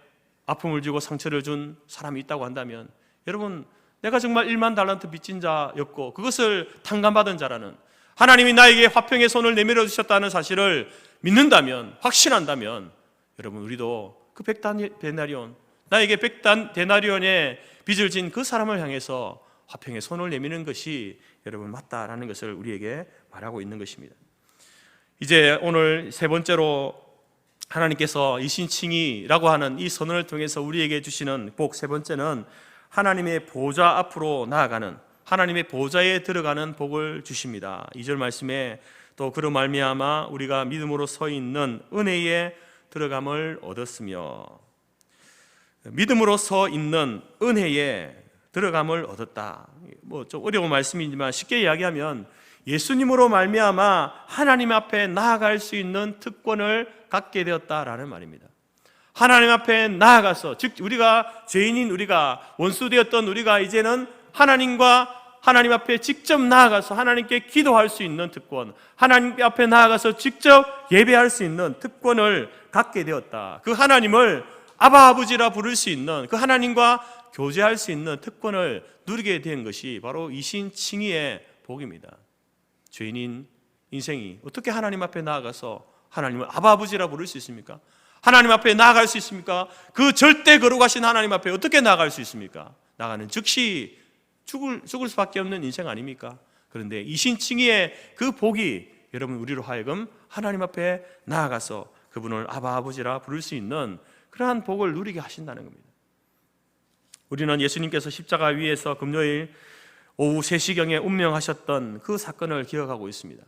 아픔을 주고 상처를 준 사람이 있다고 한다면 여러분, 내가 정말 1만 달란트 빚진 자였고 그것을 탕감받은 자라는, 하나님이 나에게 화평의 손을 내밀어 주셨다는 사실을 믿는다면, 확신한다면 여러분, 우리도 그 100데나리온, 나에게 100데나리온의 빚을 진 그 사람을 향해서 화평의 손을 내미는 것이 여러분 맞다라는 것을 우리에게 말하고 있는 것입니다. 이제 오늘 세 번째로 하나님께서 이신칭의라고 하는 이 선언을 통해서 우리에게 주시는 복 세 번째는 하나님의 보좌 앞으로 나아가는, 하나님의 보좌에 들어가는 복을 주십니다. 2절 말씀에 또 그로 말미암아 우리가 믿음으로 서 있는 은혜에 들어감을 얻었으며, 믿음으로 서 있는 은혜에 들어감을 얻었다. 좀 어려운 말씀이지만 쉽게 이야기하면 예수님으로 말미암아 하나님 앞에 나아갈 수 있는 특권을 갖게 되었다라는 말입니다. 하나님 앞에 나아가서, 즉 우리가 죄인인 우리가, 원수되었던 우리가 이제는 하나님 앞에 직접 나아가서 하나님께 기도할 수 있는 특권, 하나님 앞에 나아가서 직접 예배할 수 있는 특권을 갖게 되었다. 그 하나님을 아바 아버지라 부를 수 있는, 그 하나님과 교제할 수 있는 특권을 누리게 된 것이 바로 이신칭의의 복입니다. 죄인인 인생이 어떻게 하나님 앞에 나아가서 하나님을 아바 아버지라 부를 수 있습니까? 하나님 앞에 나아갈 수 있습니까? 그 절대 거룩하신 하나님 앞에 어떻게 나아갈 수 있습니까? 나가는 즉시 죽을 수밖에 없는 인생 아닙니까? 그런데 이신칭의의 그 복이 여러분, 우리로 하여금 하나님 앞에 나아가서 그분을 아바 아버지라 부를 수 있는 그러한 복을 누리게 하신다는 겁니다. 우리는 예수님께서 십자가 위에서 금요일 오후 3시경에 운명하셨던 그 사건을 기억하고 있습니다.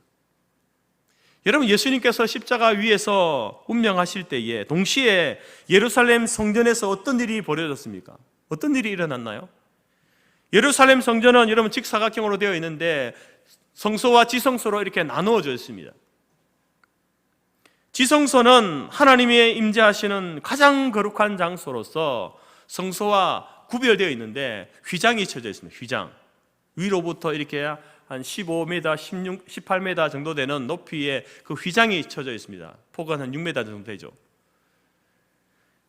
여러분, 예수님께서 십자가 위에서 운명하실 때에 동시에 예루살렘 성전에서 어떤 일이 벌어졌습니까? 어떤 일이 일어났나요? 예루살렘 성전은 여러분 직사각형으로 되어 있는데 성소와 지성소로 이렇게 나누어져 있습니다. 지성소는 하나님의 임재하시는 가장 거룩한 장소로서 성소와 구별되어 있는데 휘장이 쳐져 있습니다. 휘장. 위로부터 이렇게 한 15m, 18m 정도 되는 높이의 그 휘장이 쳐져 있습니다. 폭은 한 6m 정도 되죠.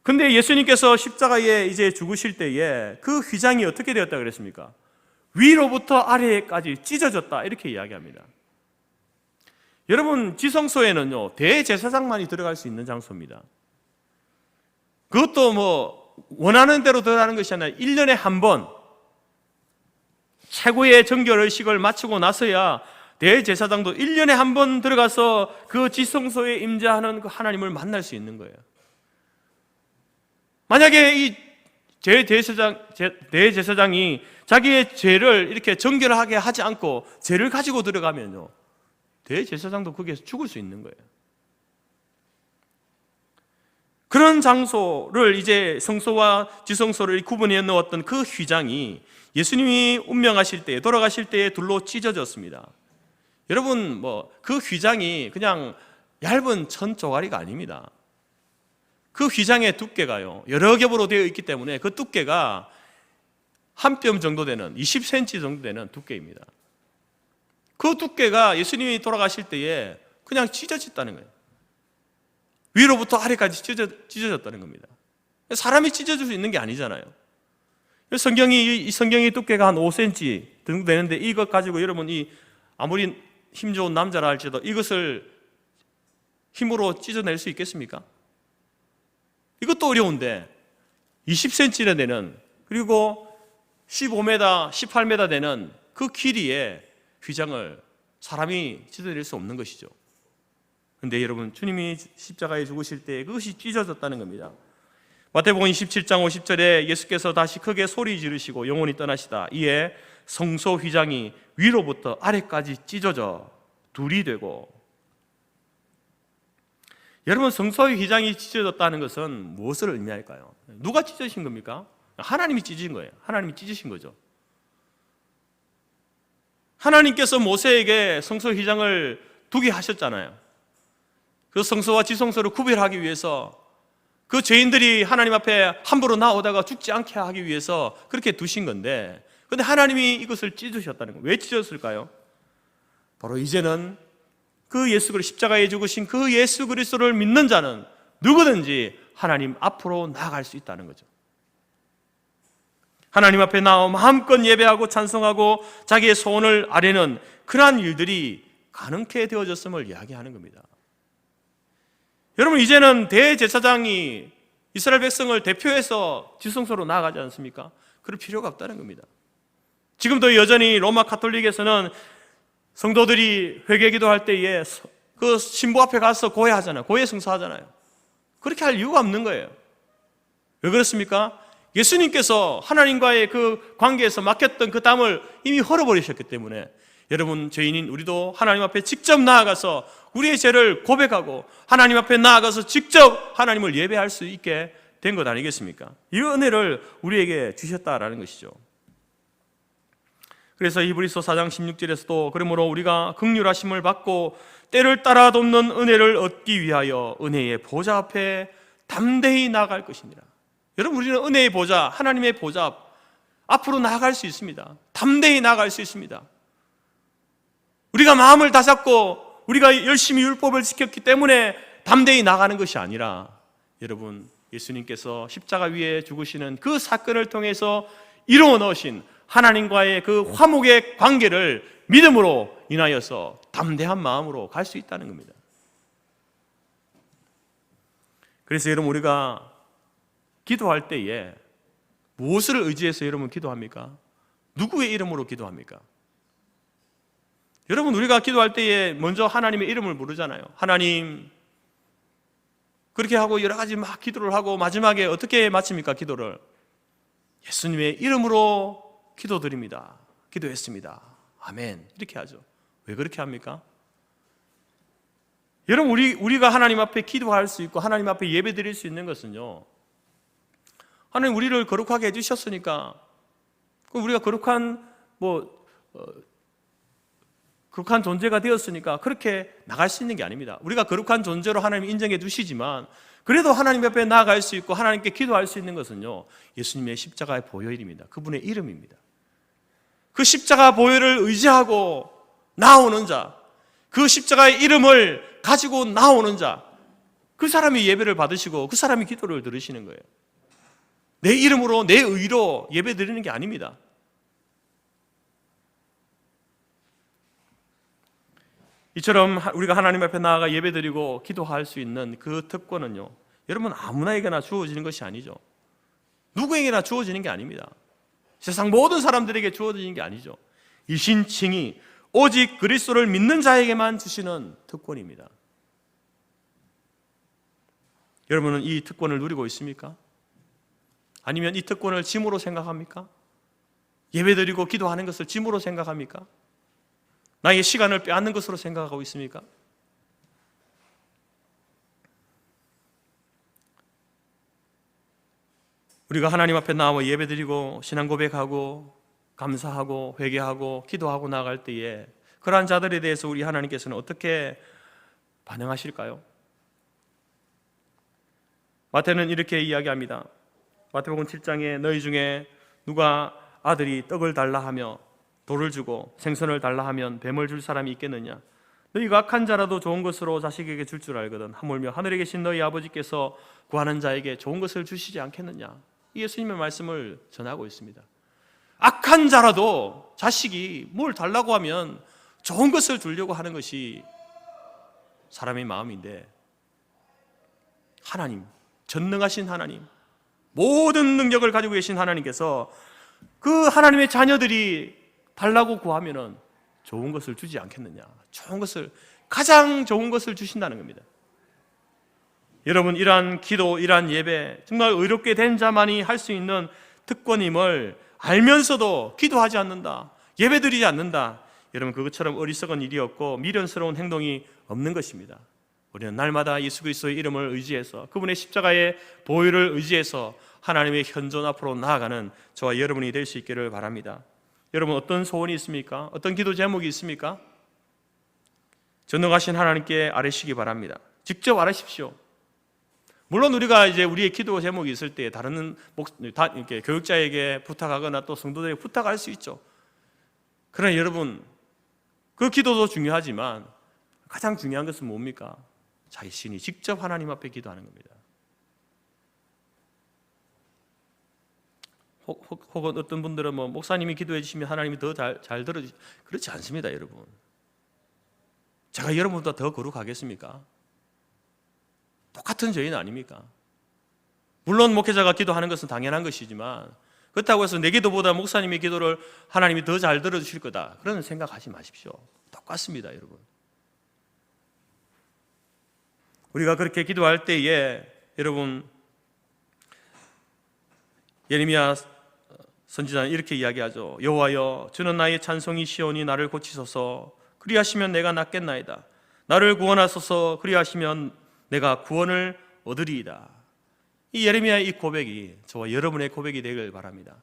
근데 예수님께서 십자가에 이제 죽으실 때에 그 휘장이 어떻게 되었다 그랬습니까? 위로부터 아래까지 찢어졌다, 이렇게 이야기합니다. 여러분, 지성소에는요, 대제사장만이 들어갈 수 있는 장소입니다. 그것도 뭐 원하는 대로 들어가는 것이 아니라 1년에 한 번 최고의 정결의식을 마치고 나서야 대제사장도 1년에 한 번 들어가서 그 지성소에 임재하는 그 하나님을 만날 수 있는 거예요. 만약에 이 대제사장이 자기의 죄를 이렇게 정결하게 하지 않고 죄를 가지고 들어가면요, 대제사장도 거기에서 죽을 수 있는 거예요. 그런 장소를 이제 성소와 지성소를 구분해 넣었던 그 휘장이 예수님이 운명하실 때, 돌아가실 때에 둘로 찢어졌습니다. 여러분, 그 휘장이 그냥 얇은 천 조가리가 아닙니다. 그 휘장의 두께가요, 여러 겹으로 되어 있기 때문에 그 두께가 한 뼘 정도 되는, 20cm 정도 되는 두께입니다. 그 두께가 예수님이 돌아가실 때에 그냥 찢어졌다는 거예요. 위로부터 아래까지 찢어졌다는 겁니다. 사람이 찢어질 수 있는 게 아니잖아요. 이 성경이 두께가 한 5cm 정도 되는데, 이것 가지고 여러분, 아무리 힘 좋은 남자라 할지라도 이것을 힘으로 찢어낼 수 있겠습니까? 이것도 어려운데 20cm나 되는, 그리고 15m, 18m 되는 그 길이의 휘장을 사람이 찢어낼 수 없는 것이죠. 그런데 여러분, 주님이 십자가에 죽으실 때 그것이 찢어졌다는 겁니다. 마태복음 27장 50절에 예수께서 다시 크게 소리 지르시고 영원히 떠나시다. 이에 성소 휘장이 위로부터 아래까지 찢어져 둘이 되고, 여러분, 성소의 휘장이 찢어졌다는 것은 무엇을 의미할까요? 누가 찢으신 겁니까? 하나님이 찢으신 거예요. 하나님이 찢으신 거죠. 하나님께서 모세에게 성소 휘장을 두게 하셨잖아요. 그 성소와 지성소를 구별하기 위해서, 그 죄인들이 하나님 앞에 함부로 나오다가 죽지 않게 하기 위해서 그렇게 두신 건데, 그런데 하나님이 이것을 찢으셨다는 거예요. 왜 찢었을까요? 바로 이제는 그 예수 그리스도, 십자가에 죽으신 그 예수 그리스도를 믿는 자는 누구든지 하나님 앞으로 나아갈 수 있다는 거죠. 하나님 앞에 나와 마음껏 예배하고 찬송하고 자기의 소원을 아뢰는 그러한 일들이 가능케 되어졌음을 이야기하는 겁니다. 여러분, 이제는 대제사장이 이스라엘 백성을 대표해서 지성소로 나아가지 않습니까? 그럴 필요가 없다는 겁니다. 지금도 여전히 로마 가톨릭에서는 성도들이 회개기도 할 때에 그 신부 앞에 가서 고해하잖아요. 고해 성사하잖아요. 그렇게 할 이유가 없는 거예요. 왜 그렇습니까? 예수님께서 하나님과의 그 관계에서 맡겼던 그 담을 이미 헐어버리셨기 때문에, 여러분, 죄인인 우리도 하나님 앞에 직접 나아가서 우리의 죄를 고백하고 하나님 앞에 나아가서 직접 하나님을 예배할 수 있게 된 것 아니겠습니까? 이 은혜를 우리에게 주셨다라는 것이죠. 그래서 히브리서 4장 16절에서도 그러므로 우리가 긍휼하심을 받고 때를 따라 돕는 은혜를 얻기 위하여 은혜의 보좌 앞에 담대히 나아갈 것이니라. 여러분, 우리는 은혜의 보좌, 하나님의 보좌 앞으로 나아갈 수 있습니다. 담대히 나아갈 수 있습니다. 우리가 마음을 다잡고 우리가 열심히 율법을 지켰기 때문에 담대히 나가는 것이 아니라, 여러분, 예수님께서 십자가 위에 죽으시는 그 사건을 통해서 이루어 넣으신 하나님과의 그 화목의 관계를 믿음으로 인하여서 담대한 마음으로 갈 수 있다는 겁니다. 그래서 여러분, 우리가 기도할 때에 무엇을 의지해서 여러분 기도합니까? 누구의 이름으로 기도합니까? 여러분, 우리가 기도할 때에 먼저 하나님의 이름을 부르잖아요. 하나님, 그렇게 하고 여러 가지 막 기도를 하고 마지막에 어떻게 마칩니까? 기도를 예수님의 이름으로 기도드립니다. 기도했습니다. 아멘. 이렇게 하죠. 왜 그렇게 합니까? 여러분, 우리가 하나님 앞에 기도할 수 있고 하나님 앞에 예배 드릴 수 있는 것은요, 하나님 우리를 거룩하게 해주셨으니까, 우리가 거룩한 존재가 되었으니까 그렇게 나갈 수 있는 게 아닙니다. 우리가 거룩한 존재로 하나님 인정해 주시지만, 그래도 하나님 앞에 나아갈 수 있고 하나님께 기도할 수 있는 것은요, 예수님의 십자가의 보혈입니다. 그분의 이름입니다. 그 십자가 보혈을 의지하고 나오는 자, 그 십자가의 이름을 가지고 나오는 자, 그 사람이 예배를 받으시고 그 사람이 기도를 들으시는 거예요. 내 이름으로, 내 의로 예배 드리는 게 아닙니다. 이처럼 우리가 하나님 앞에 나아가 예배드리고 기도할 수 있는 그 특권은요, 여러분 아무나에게나 주어지는 것이 아니죠. 누구에게나 주어지는 게 아닙니다. 세상 모든 사람들에게 주어지는 게 아니죠. 이 신칭이 오직 그리스도를 믿는 자에게만 주시는 특권입니다. 여러분은 이 특권을 누리고 있습니까? 아니면 이 특권을 짐으로 생각합니까? 예배드리고 기도하는 것을 짐으로 생각합니까? 나의 시간을 빼앗는 것으로 생각하고 있습니까? 우리가 하나님 앞에 나와 예배드리고 신앙 고백하고 감사하고 회개하고 기도하고 나아갈 때에 그러한 자들에 대해서 우리 하나님께서는 어떻게 반응하실까요? 마태는 이렇게 이야기합니다. 마태복음 7장에 너희 중에 누가 아들이 떡을 달라 하며 돌을 주고 생선을 달라 하면 뱀을 줄 사람이 있겠느냐? 너희가 악한 자라도 좋은 것으로 자식에게 줄 줄 알거든 하물며 하늘에 계신 너희 아버지께서 구하는 자에게 좋은 것을 주시지 않겠느냐? 이 예수님의 말씀을 전하고 있습니다. 악한 자라도 자식이 뭘 달라고 하면 좋은 것을 주려고 하는 것이 사람의 마음인데, 하나님, 전능하신 하나님, 모든 능력을 가지고 계신 하나님께서 그 하나님의 자녀들이 달라고 구하면은 좋은 것을 주지 않겠느냐? 좋은 것을, 가장 좋은 것을 주신다는 겁니다. 여러분, 이러한 기도, 이러한 예배, 정말 의롭게 된 자만이 할 수 있는 특권임을 알면서도 기도하지 않는다, 예배드리지 않는다, 여러분 그것처럼 어리석은 일이었고 미련스러운 행동이 없는 것입니다. 우리는 날마다 예수 그리스도의 이름을 의지해서, 그분의 십자가의 보혈을 의지해서 하나님의 현존 앞으로 나아가는 저와 여러분이 될 수 있기를 바랍니다. 여러분, 어떤 소원이 있습니까? 어떤 기도 제목이 있습니까? 전능하신 하나님께 아뢰시기 바랍니다. 직접 아뢰십시오. 물론 우리가 이제 우리의 기도 제목이 있을 때 다른 이렇게 교육자에게 부탁하거나 또 성도들에게 부탁할 수 있죠. 그러나 여러분, 그 기도도 중요하지만 가장 중요한 것은 뭡니까? 자신이 직접 하나님 앞에 기도하는 겁니다. 혹은 어떤 분들은 목사님이 기도해 주시면 하나님이 더 잘 들어주시, 그렇지 않습니다. 여러분, 제가 여러분보다 더 거룩하겠습니까? 똑같은 죄인 아닙니까? 물론 목회자가 기도하는 것은 당연한 것이지만 그렇다고 해서 내 기도보다 목사님의 기도를 하나님이 더 잘 들어주실 거다, 그런 생각하지 마십시오. 똑같습니다. 여러분, 우리가 그렇게 기도할 때에 여러분, 예레미야 선지자는 이렇게 이야기하죠. 여호와여, 주는 나의 찬송이시오니 나를 고치소서. 그리하시면 내가 낫겠나이다. 나를 구원하소서. 그리하시면 내가 구원을 얻으리이다. 이 예레미야의 이 고백이 저와 여러분의 고백이 되길 바랍니다.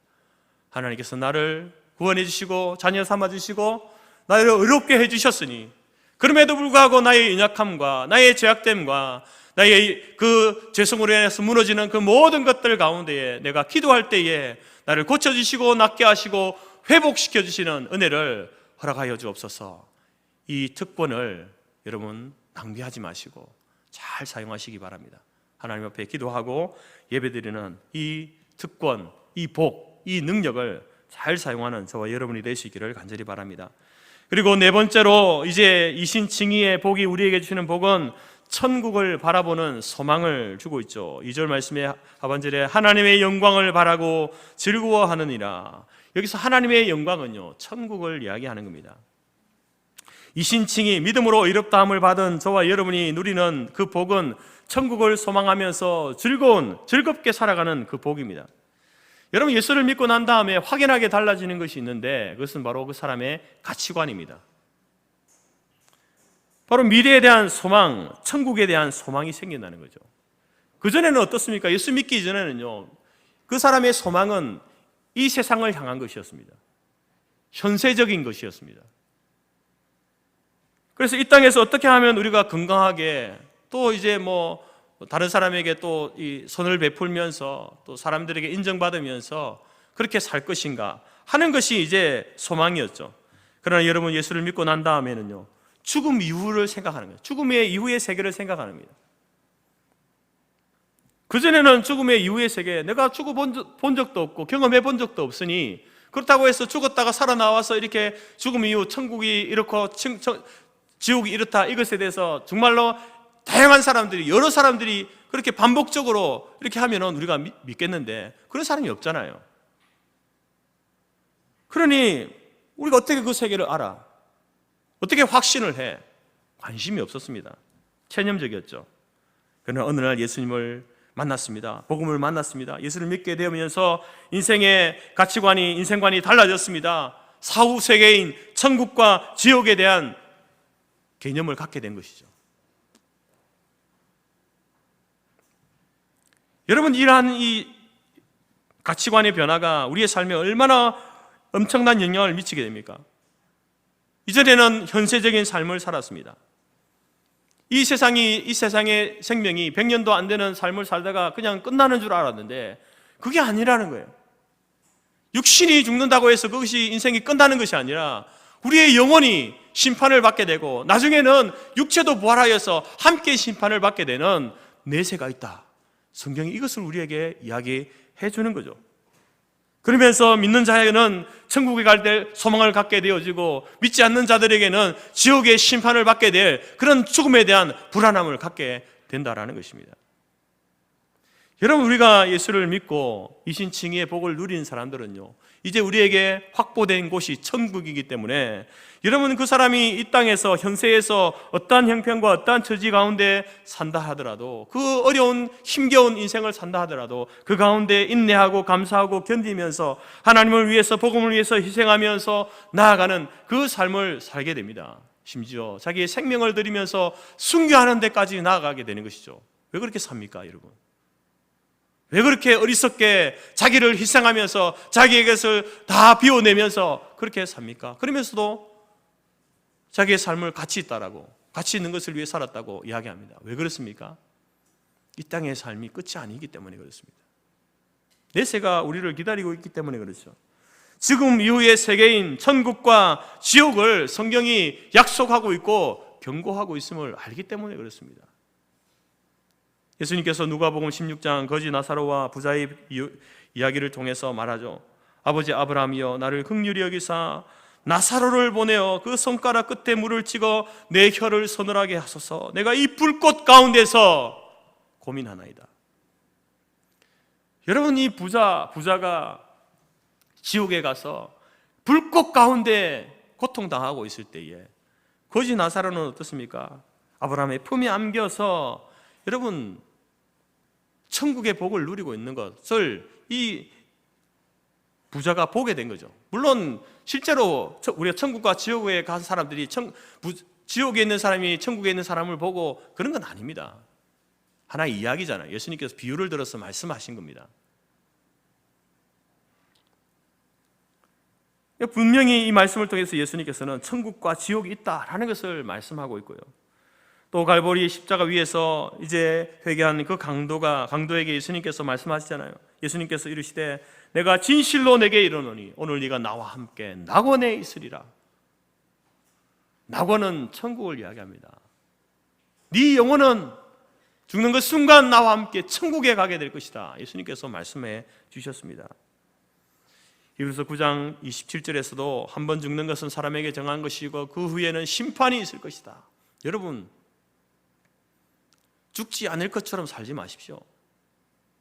하나님께서 나를 구원해 주시고 자녀 삼아 주시고 나를 의롭게 해 주셨으니, 그럼에도 불구하고 나의 연약함과 나의 죄악됨과 나의 그 죄성으로 인해서 무너지는 그 모든 것들 가운데에 내가 기도할 때에 나를 고쳐주시고 낫게 하시고 회복시켜 주시는 은혜를 허락하여 주옵소서. 이 특권을 여러분 낭비하지 마시고 잘 사용하시기 바랍니다. 하나님 앞에 기도하고 예배드리는 이 특권, 이 복, 이 능력을 잘 사용하는 저와 여러분이 되시기를 간절히 바랍니다. 그리고 네 번째로, 이제 이 신칭의의 복이 우리에게 주시는 복은 천국을 바라보는 소망을 주고 있죠. 2절 말씀의 하반절에 하나님의 영광을 바라고 즐거워하느니라. 여기서 하나님의 영광은요, 천국을 이야기하는 겁니다. 이 신칭이 믿음으로 의롭다함을 받은 저와 여러분이 누리는 그 복은 천국을 소망하면서 즐겁게 살아가는 그 복입니다. 여러분, 예수를 믿고 난 다음에 확연하게 달라지는 것이 있는데 그것은 바로 그 사람의 가치관입니다. 바로 미래에 대한 소망, 천국에 대한 소망이 생긴다는 거죠. 그전에는 어떻습니까? 예수 믿기 전에는요, 그 사람의 소망은 이 세상을 향한 것이었습니다. 현세적인 것이었습니다. 그래서 이 땅에서 어떻게 하면 우리가 건강하게, 또 이제 다른 사람에게 또 이 선을 베풀면서 또 사람들에게 인정받으면서 그렇게 살 것인가 하는 것이 이제 소망이었죠. 그러나 여러분, 예수를 믿고 난 다음에는요, 죽음 이후를 생각하는 거예요. 죽음의 이후의 세계를 생각하는 겁니다. 그전에는 죽음의 이후의 세계, 내가 죽어본 적도 없고 경험해 본 적도 없으니 그렇다고 해서 죽었다가 살아나와서 이렇게 죽음 이후 천국이 이렇고 지옥이 이렇다, 이것에 대해서 정말로 다양한 사람들이, 여러 사람들이 그렇게 반복적으로 이렇게 하면은 우리가 믿겠는데 그런 사람이 없잖아요. 그러니 우리가 어떻게 그 세계를 알아? 어떻게 확신을 해? 관심이 없었습니다. 체념적이었죠. 그러나 어느 날 예수님을 만났습니다. 복음을 만났습니다. 예수를 믿게 되면서 인생의 가치관이, 인생관이 달라졌습니다. 사후 세계인 천국과 지옥에 대한 개념을 갖게 된 것이죠. 여러분, 이러한 이 가치관의 변화가 우리의 삶에 얼마나 엄청난 영향을 미치게 됩니까? 이전에는 현세적인 삶을 살았습니다. 이 세상의 생명이 100년도 안 되는 삶을 살다가 그냥 끝나는 줄 알았는데 그게 아니라는 거예요. 육신이 죽는다고 해서 그것이 인생이 끝나는 것이 아니라 우리의 영혼이 심판을 받게 되고 나중에는 육체도 부활하여서 함께 심판을 받게 되는 내세가 있다. 성경이 이것을 우리에게 이야기해 주는 거죠. 그러면서 믿는 자에게는 천국에 갈 때 소망을 갖게 되어지고 믿지 않는 자들에게는 지옥의 심판을 받게 될 그런 죽음에 대한 불안함을 갖게 된다라는 것입니다. 여러분, 우리가 예수를 믿고 이신칭의의 복을 누린 사람들은요, 이제 우리에게 확보된 곳이 천국이기 때문에 여러분, 그 사람이 이 땅에서 현세에서 어떠한 형편과 어떠한 처지 가운데 산다 하더라도, 그 어려운 힘겨운 인생을 산다 하더라도 그 가운데 인내하고 감사하고 견디면서 하나님을 위해서, 복음을 위해서 희생하면서 나아가는 그 삶을 살게 됩니다. 심지어 자기의 생명을 들이면서 순교하는 데까지 나아가게 되는 것이죠. 왜 그렇게 삽니까, 여러분? 왜 그렇게 어리석게 자기를 희생하면서 자기의 것을 다 비워내면서 그렇게 삽니까? 그러면서도 자기의 삶을 가치 있다라고, 가치 있는 것을 위해 살았다고 이야기합니다. 왜 그렇습니까? 이 땅의 삶이 끝이 아니기 때문에 그렇습니다. 내세가 우리를 기다리고 있기 때문에 그렇죠. 지금 이후의 세계인 천국과 지옥을 성경이 약속하고 있고 경고하고 있음을 알기 때문에 그렇습니다. 예수님께서 누가복음 16장 거지 나사로와 부자의 이야기를 통해서 말하죠. 아버지 아브라함이여, 나를 긍휼히 여기사 나사로를 보내어 그 손가락 끝에 물을 찍어 내 혀를 서늘하게 하소서. 내가 이 불꽃 가운데서 고민하나이다. 여러분, 이 부자가 지옥에 가서 불꽃 가운데 고통당하고 있을 때에 거지 나사로는 어떻습니까? 아브라함의 품에 안겨서 여러분, 천국의 복을 누리고 있는 것을 이 부자가 보게 된 거죠. 물론 실제로 우리가 천국과 지옥에 간 사람들이 지옥에 있는 사람이 천국에 있는 사람을 보고 그런 건 아닙니다. 하나의 이야기잖아요. 예수님께서 비유를 들어서 말씀하신 겁니다. 분명히 이 말씀을 통해서 예수님께서는 천국과 지옥이 있다라는 것을 말씀하고 있고요. 또 갈보리 십자가 위에서 이제 회개한 그 강도에게 예수님께서 말씀하시잖아요. 예수님께서 이르시되 내가 진실로 내게 이르노니 오늘 네가 나와 함께 낙원에 있으리라. 낙원은 천국을 이야기합니다. 네 영혼은 죽는 그 순간 나와 함께 천국에 가게 될 것이다. 예수님께서 말씀해 주셨습니다. 히브리서 9장 27절에서도 한 번 죽는 것은 사람에게 정한 것이고 그 후에는 심판이 있을 것이다. 여러분, 죽지 않을 것처럼 살지 마십시오.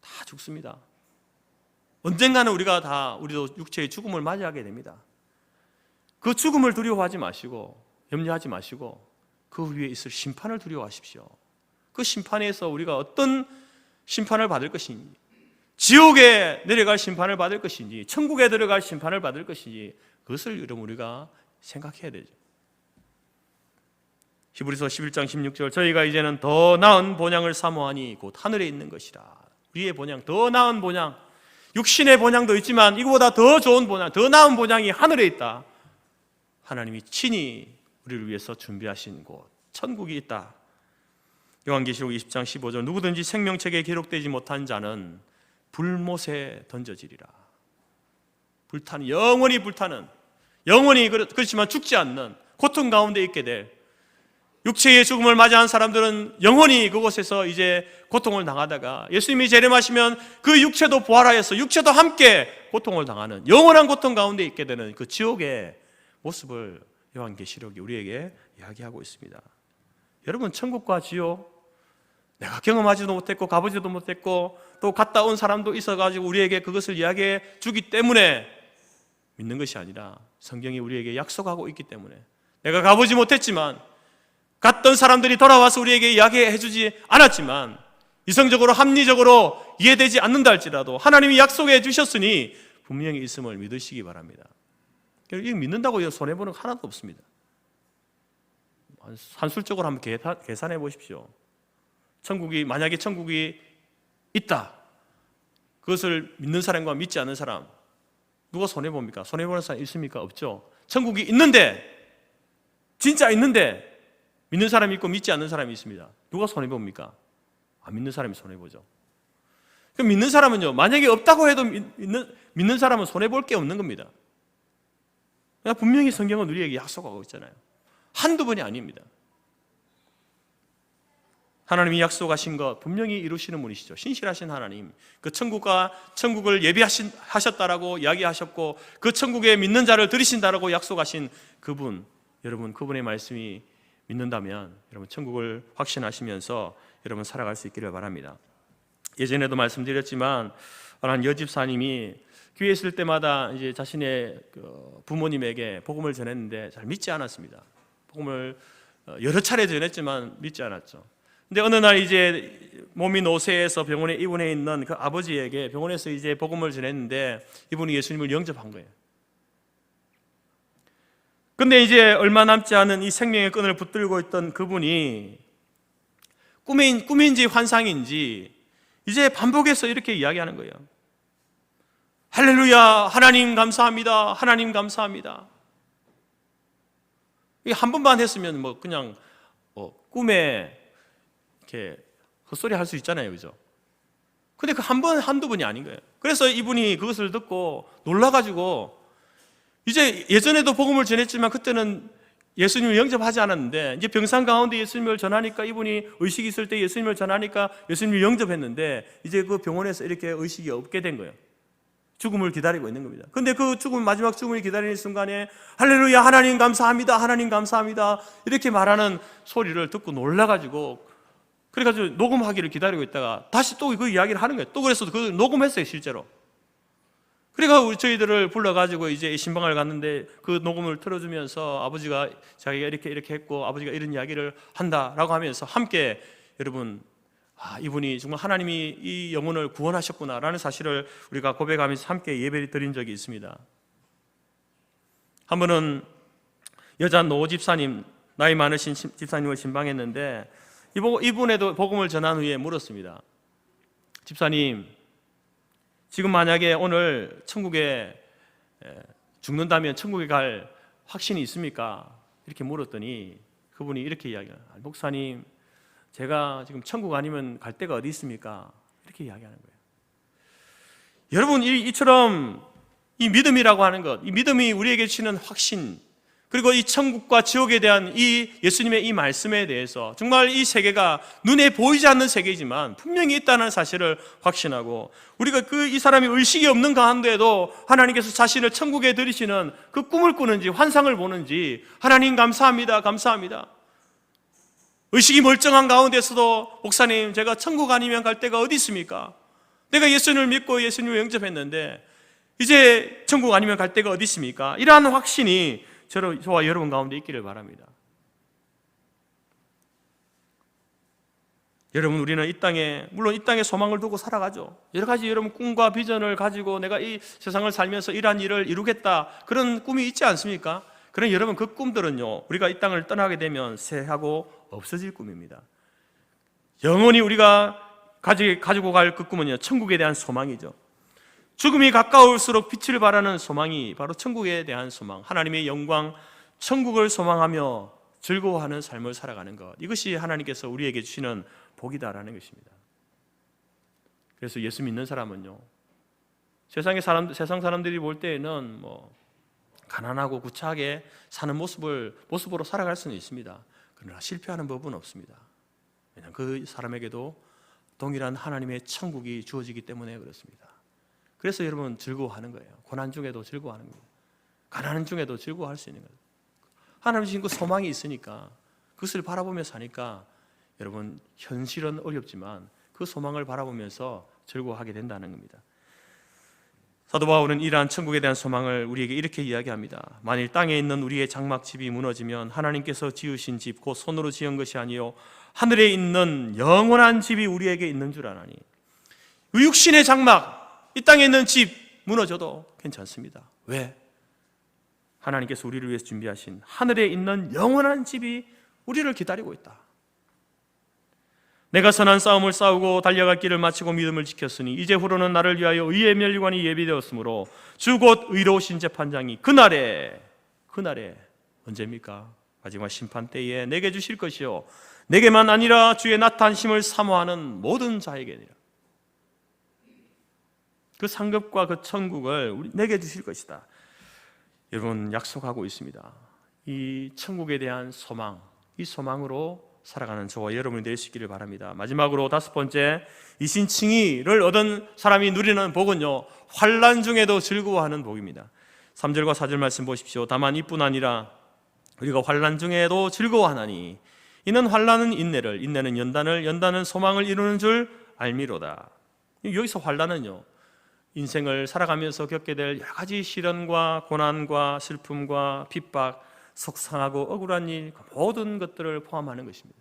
다 죽습니다. 언젠가는 우리도 육체의 죽음을 맞이하게 됩니다. 그 죽음을 두려워하지 마시고 염려하지 마시고 그 위에 있을 심판을 두려워하십시오. 그 심판에서 우리가 어떤 심판을 받을 것인지, 지옥에 내려갈 심판을 받을 것인지, 천국에 들어갈 심판을 받을 것인지, 그것을 여러분 우리가 생각해야 되죠. 히브리서 11장 16절 저희가 이제는 더 나은 본향을 사모하니 곧 하늘에 있는 것이라. 우리의 본향, 더 나은 본향, 육신의 본향도 있지만 이거보다 더 좋은 본향, 더 나은 본향이 하늘에 있다. 하나님이 친히 우리를 위해서 준비하신 곳, 천국이 있다. 요한계시록 20장 15절 누구든지 생명책에 기록되지 못한 자는 불못에 던져지리라. 불타는, 영원히 불타는, 영원히 그렇지만 죽지 않는 고통 가운데 있게 될, 육체의 죽음을 맞이한 사람들은 영원히 그곳에서 이제 고통을 당하다가 예수님이 재림하시면 그 육체도 부활하여서 육체도 함께 고통을 당하는 영원한 고통 가운데 있게 되는 그 지옥의 모습을 요한계시록이 우리에게 이야기하고 있습니다. 여러분, 천국과 지옥 내가 경험하지도 못했고 가보지도 못했고 또 갔다 온 사람도 있어가지고 우리에게 그것을 이야기해 주기 때문에 믿는 것이 아니라 성경이 우리에게 약속하고 있기 때문에, 내가 가보지 못했지만 갔던 사람들이 돌아와서 우리에게 이야기해 주지 않았지만 이성적으로 합리적으로 이해되지 않는다 할지라도 하나님이 약속해 주셨으니 분명히 있음을 믿으시기 바랍니다. 이 믿는다고 손해보는 거 하나도 없습니다. 산술적으로 한번 계산해 보십시오. 만약에 천국이 있다, 그것을 믿는 사람과 믿지 않는 사람, 누가 손해봅니까? 손해보는 사람 있습니까? 없죠. 천국이 있는데, 진짜 있는데 믿는 사람이 있고 믿지 않는 사람이 있습니다. 누가 손해봅니까? 믿는 사람이 손해보죠. 그럼 믿는 사람은요, 만약에 없다고 해도 믿는 사람은 손해볼 게 없는 겁니다. 분명히 성경은 우리에게 약속하고 있잖아요. 한두 번이 아닙니다. 하나님이 약속하신 것 분명히 이루시는 분이시죠. 신실하신 하나님, 그 천국을 예비하셨다라고 이야기하셨고 그 천국에 믿는 자를 들이신다라고 약속하신 그분, 여러분 그분의 말씀이 믿는다면 여러분 천국을 확신하시면서 여러분 살아갈 수 있기를 바랍니다. 예전에도 말씀드렸지만 한 여집사님이 교회에 있을 때마다 이제 자신의 부모님에게 복음을 전했는데 잘 믿지 않았습니다. 복음을 여러 차례 전했지만 믿지 않았죠. 근데 어느 날 이제 몸이 노쇠해서 병원에 입원해 있는 그 아버지에게 병원에서 이제 복음을 전했는데 이분이 예수님을 영접한 거예요. 근데 이제 얼마 남지 않은 이 생명의 끈을 붙들고 있던 그분이 꿈인지 환상인지 이제 반복해서 이렇게 이야기하는 거예요. 할렐루야, 하나님 감사합니다, 하나님 감사합니다. 이게 한 번만 했으면 뭐 그냥 꿈에 이렇게 헛소리 할 수 있잖아요, 그죠? 근데 그 한두 번이 아닌 거예요. 그래서 이분이 그것을 듣고 놀라가지고 이제 예전에도 복음을 전했지만 그때는 예수님을 영접하지 않았는데 이제 병상 가운데 예수님을 전하니까 이분이 의식이 있을 때 예수님을 전하니까 예수님을 영접했는데 이제 그 병원에서 이렇게 의식이 없게 된 거예요. 죽음을 기다리고 있는 겁니다. 근데 그 마지막 죽음을 기다리는 순간에 할렐루야, 하나님 감사합니다, 하나님 감사합니다 이렇게 말하는 소리를 듣고 놀라가지고 그래가지고 녹음하기를 기다리고 있다가 다시 또 그 이야기를 하는 거예요. 또 그래서 그 녹음했어요, 실제로. 그러니까 저희들을 불러가지고 이제 신방을 갔는데 그 녹음을 틀어주면서 아버지가 자기가 이렇게 했고 아버지가 이런 이야기를 한다라고 하면서 함께 여러분, 이분이 정말 하나님이 이 영혼을 구원하셨구나라는 사실을 우리가 고백하면서 함께 예배를 드린 적이 있습니다. 한 번은 여자 노 집사님, 나이 많으신 집사님을 신방했는데 이분에도 복음을 전한 후에 물었습니다. 집사님, 지금 만약에 오늘 천국에 죽는다면 천국에 갈 확신이 있습니까? 이렇게 물었더니 그분이 이렇게 이야기해요. 목사님, 제가 지금 천국 아니면 갈 데가 어디 있습니까? 이렇게 이야기하는 거예요. 여러분, 이처럼 이 믿음이라고 하는 것, 이 믿음이 우리에게 주는 확신, 그리고 이 천국과 지옥에 대한 이 예수님의 이 말씀에 대해서 정말 이 세계가 눈에 보이지 않는 세계이지만 분명히 있다는 사실을 확신하고 우리가 이 사람이 의식이 없는 가운데에도 하나님께서 자신을 천국에 들이시는 그 꿈을 꾸는지 환상을 보는지 하나님 감사합니다, 감사합니다. 의식이 멀쩡한 가운데서도 목사님, 제가 천국 아니면 갈 데가 어디 있습니까? 내가 예수님을 믿고 예수님을 영접했는데 이제 천국 아니면 갈 데가 어디 있습니까? 이러한 확신이 저와 여러분 가운데 있기를 바랍니다. 여러분, 우리는 물론 이 땅에 소망을 두고 살아가죠. 여러 가지 여러분 꿈과 비전을 가지고 내가 이 세상을 살면서 이러한 일을 이루겠다, 그런 꿈이 있지 않습니까? 그런 여러분 그 꿈들은요, 우리가 이 땅을 떠나게 되면 쇠하고 없어질 꿈입니다. 영원히 우리가 가지고 갈 그 꿈은요, 천국에 대한 소망이죠. 죽음이 가까울수록 빛을 발하는 소망이 바로 천국에 대한 소망, 하나님의 영광, 천국을 소망하며 즐거워하는 삶을 살아가는 것, 이것이 하나님께서 우리에게 주시는 복이다라는 것입니다. 그래서 예수 믿는 사람은요, 세상 사람들이 볼 때에는 가난하고 구차하게 사는 모습으로 살아갈 수는 있습니다. 그러나 실패하는 법은 없습니다. 왜냐하면 그 사람에게도 동일한 하나님의 천국이 주어지기 때문에 그렇습니다. 그래서 여러분 즐거워하는 거예요. 고난 중에도 즐거워하는 거예요. 가난 중에도 즐거워할 수 있는 거예요. 하나님 주신 그 소망이 있으니까 그것을 바라보며 사니까 여러분 현실은 어렵지만 그 소망을 바라보면서 즐거워하게 된다는 겁니다. 사도 바울은 이러한 천국에 대한 소망을 우리에게 이렇게 이야기합니다. 만일 땅에 있는 우리의 장막집이 무너지면 하나님께서 지으신 집 곧 손으로 지은 것이 아니요 하늘에 있는 영원한 집이 우리에게 있는 줄 아나니. 육신의 장막, 이 땅에 있는 집 무너져도 괜찮습니다. 왜? 하나님께서 우리를 위해서 준비하신 하늘에 있는 영원한 집이 우리를 기다리고 있다. 내가 선한 싸움을 싸우고 달려갈 길을 마치고 믿음을 지켰으니 이제후로는 나를 위하여 의의 면류관이 예비되었으므로 주 곧 의로우신 재판장이 그날에 언제입니까? 마지막 심판 때에 내게 주실 것이요 내게만 아니라 주의 나타나심을 사모하는 모든 자에게니라. 그 상급과 그 천국을 내게 주실 것이다. 여러분 약속하고 있습니다. 이 천국에 대한 소망, 이 소망으로 살아가는 저와 여러분이 될 수 있기를 바랍니다. 마지막으로 5번째, 이신칭의를 얻은 사람이 누리는 복은요 환난 중에도 즐거워하는 복입니다. 3절과 4절 말씀 보십시오. 다만 이뿐 아니라 우리가 환난 중에도 즐거워하나니 이는 환난은 인내를, 인내는 연단을, 연단은 소망을 이루는 줄 알미로다. 여기서 환난은요 인생을 살아가면서 겪게 될 여러 가지 시련과 고난과 슬픔과 핍박, 속상하고 억울한 일, 모든 것들을 포함하는 것입니다.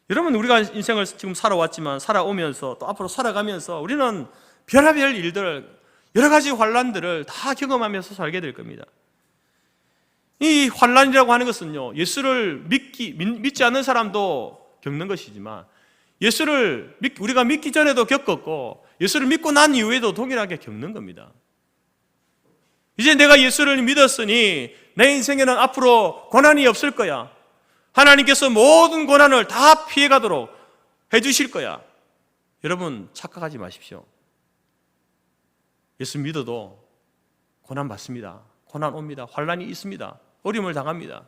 여러분, 우리가 인생을 지금 살아왔지만 살아오면서 또 앞으로 살아가면서 우리는 별의별 일들, 여러 가지 환난들을 다 경험하면서 살게 될 겁니다. 이 환난이라고 하는 것은요 예수를 믿지 않는 사람도 겪는 것이지만 예수를 우리가 믿기 전에도 겪었고 예수를 믿고 난 이후에도 동일하게 겪는 겁니다. 이제 내가 예수를 믿었으니 내 인생에는 앞으로 고난이 없을 거야. 하나님께서 모든 고난을 다 피해가도록 해주실 거야. 여러분 착각하지 마십시오. 예수 믿어도 고난 받습니다. 고난 옵니다. 환난이 있습니다. 어려움을 당합니다.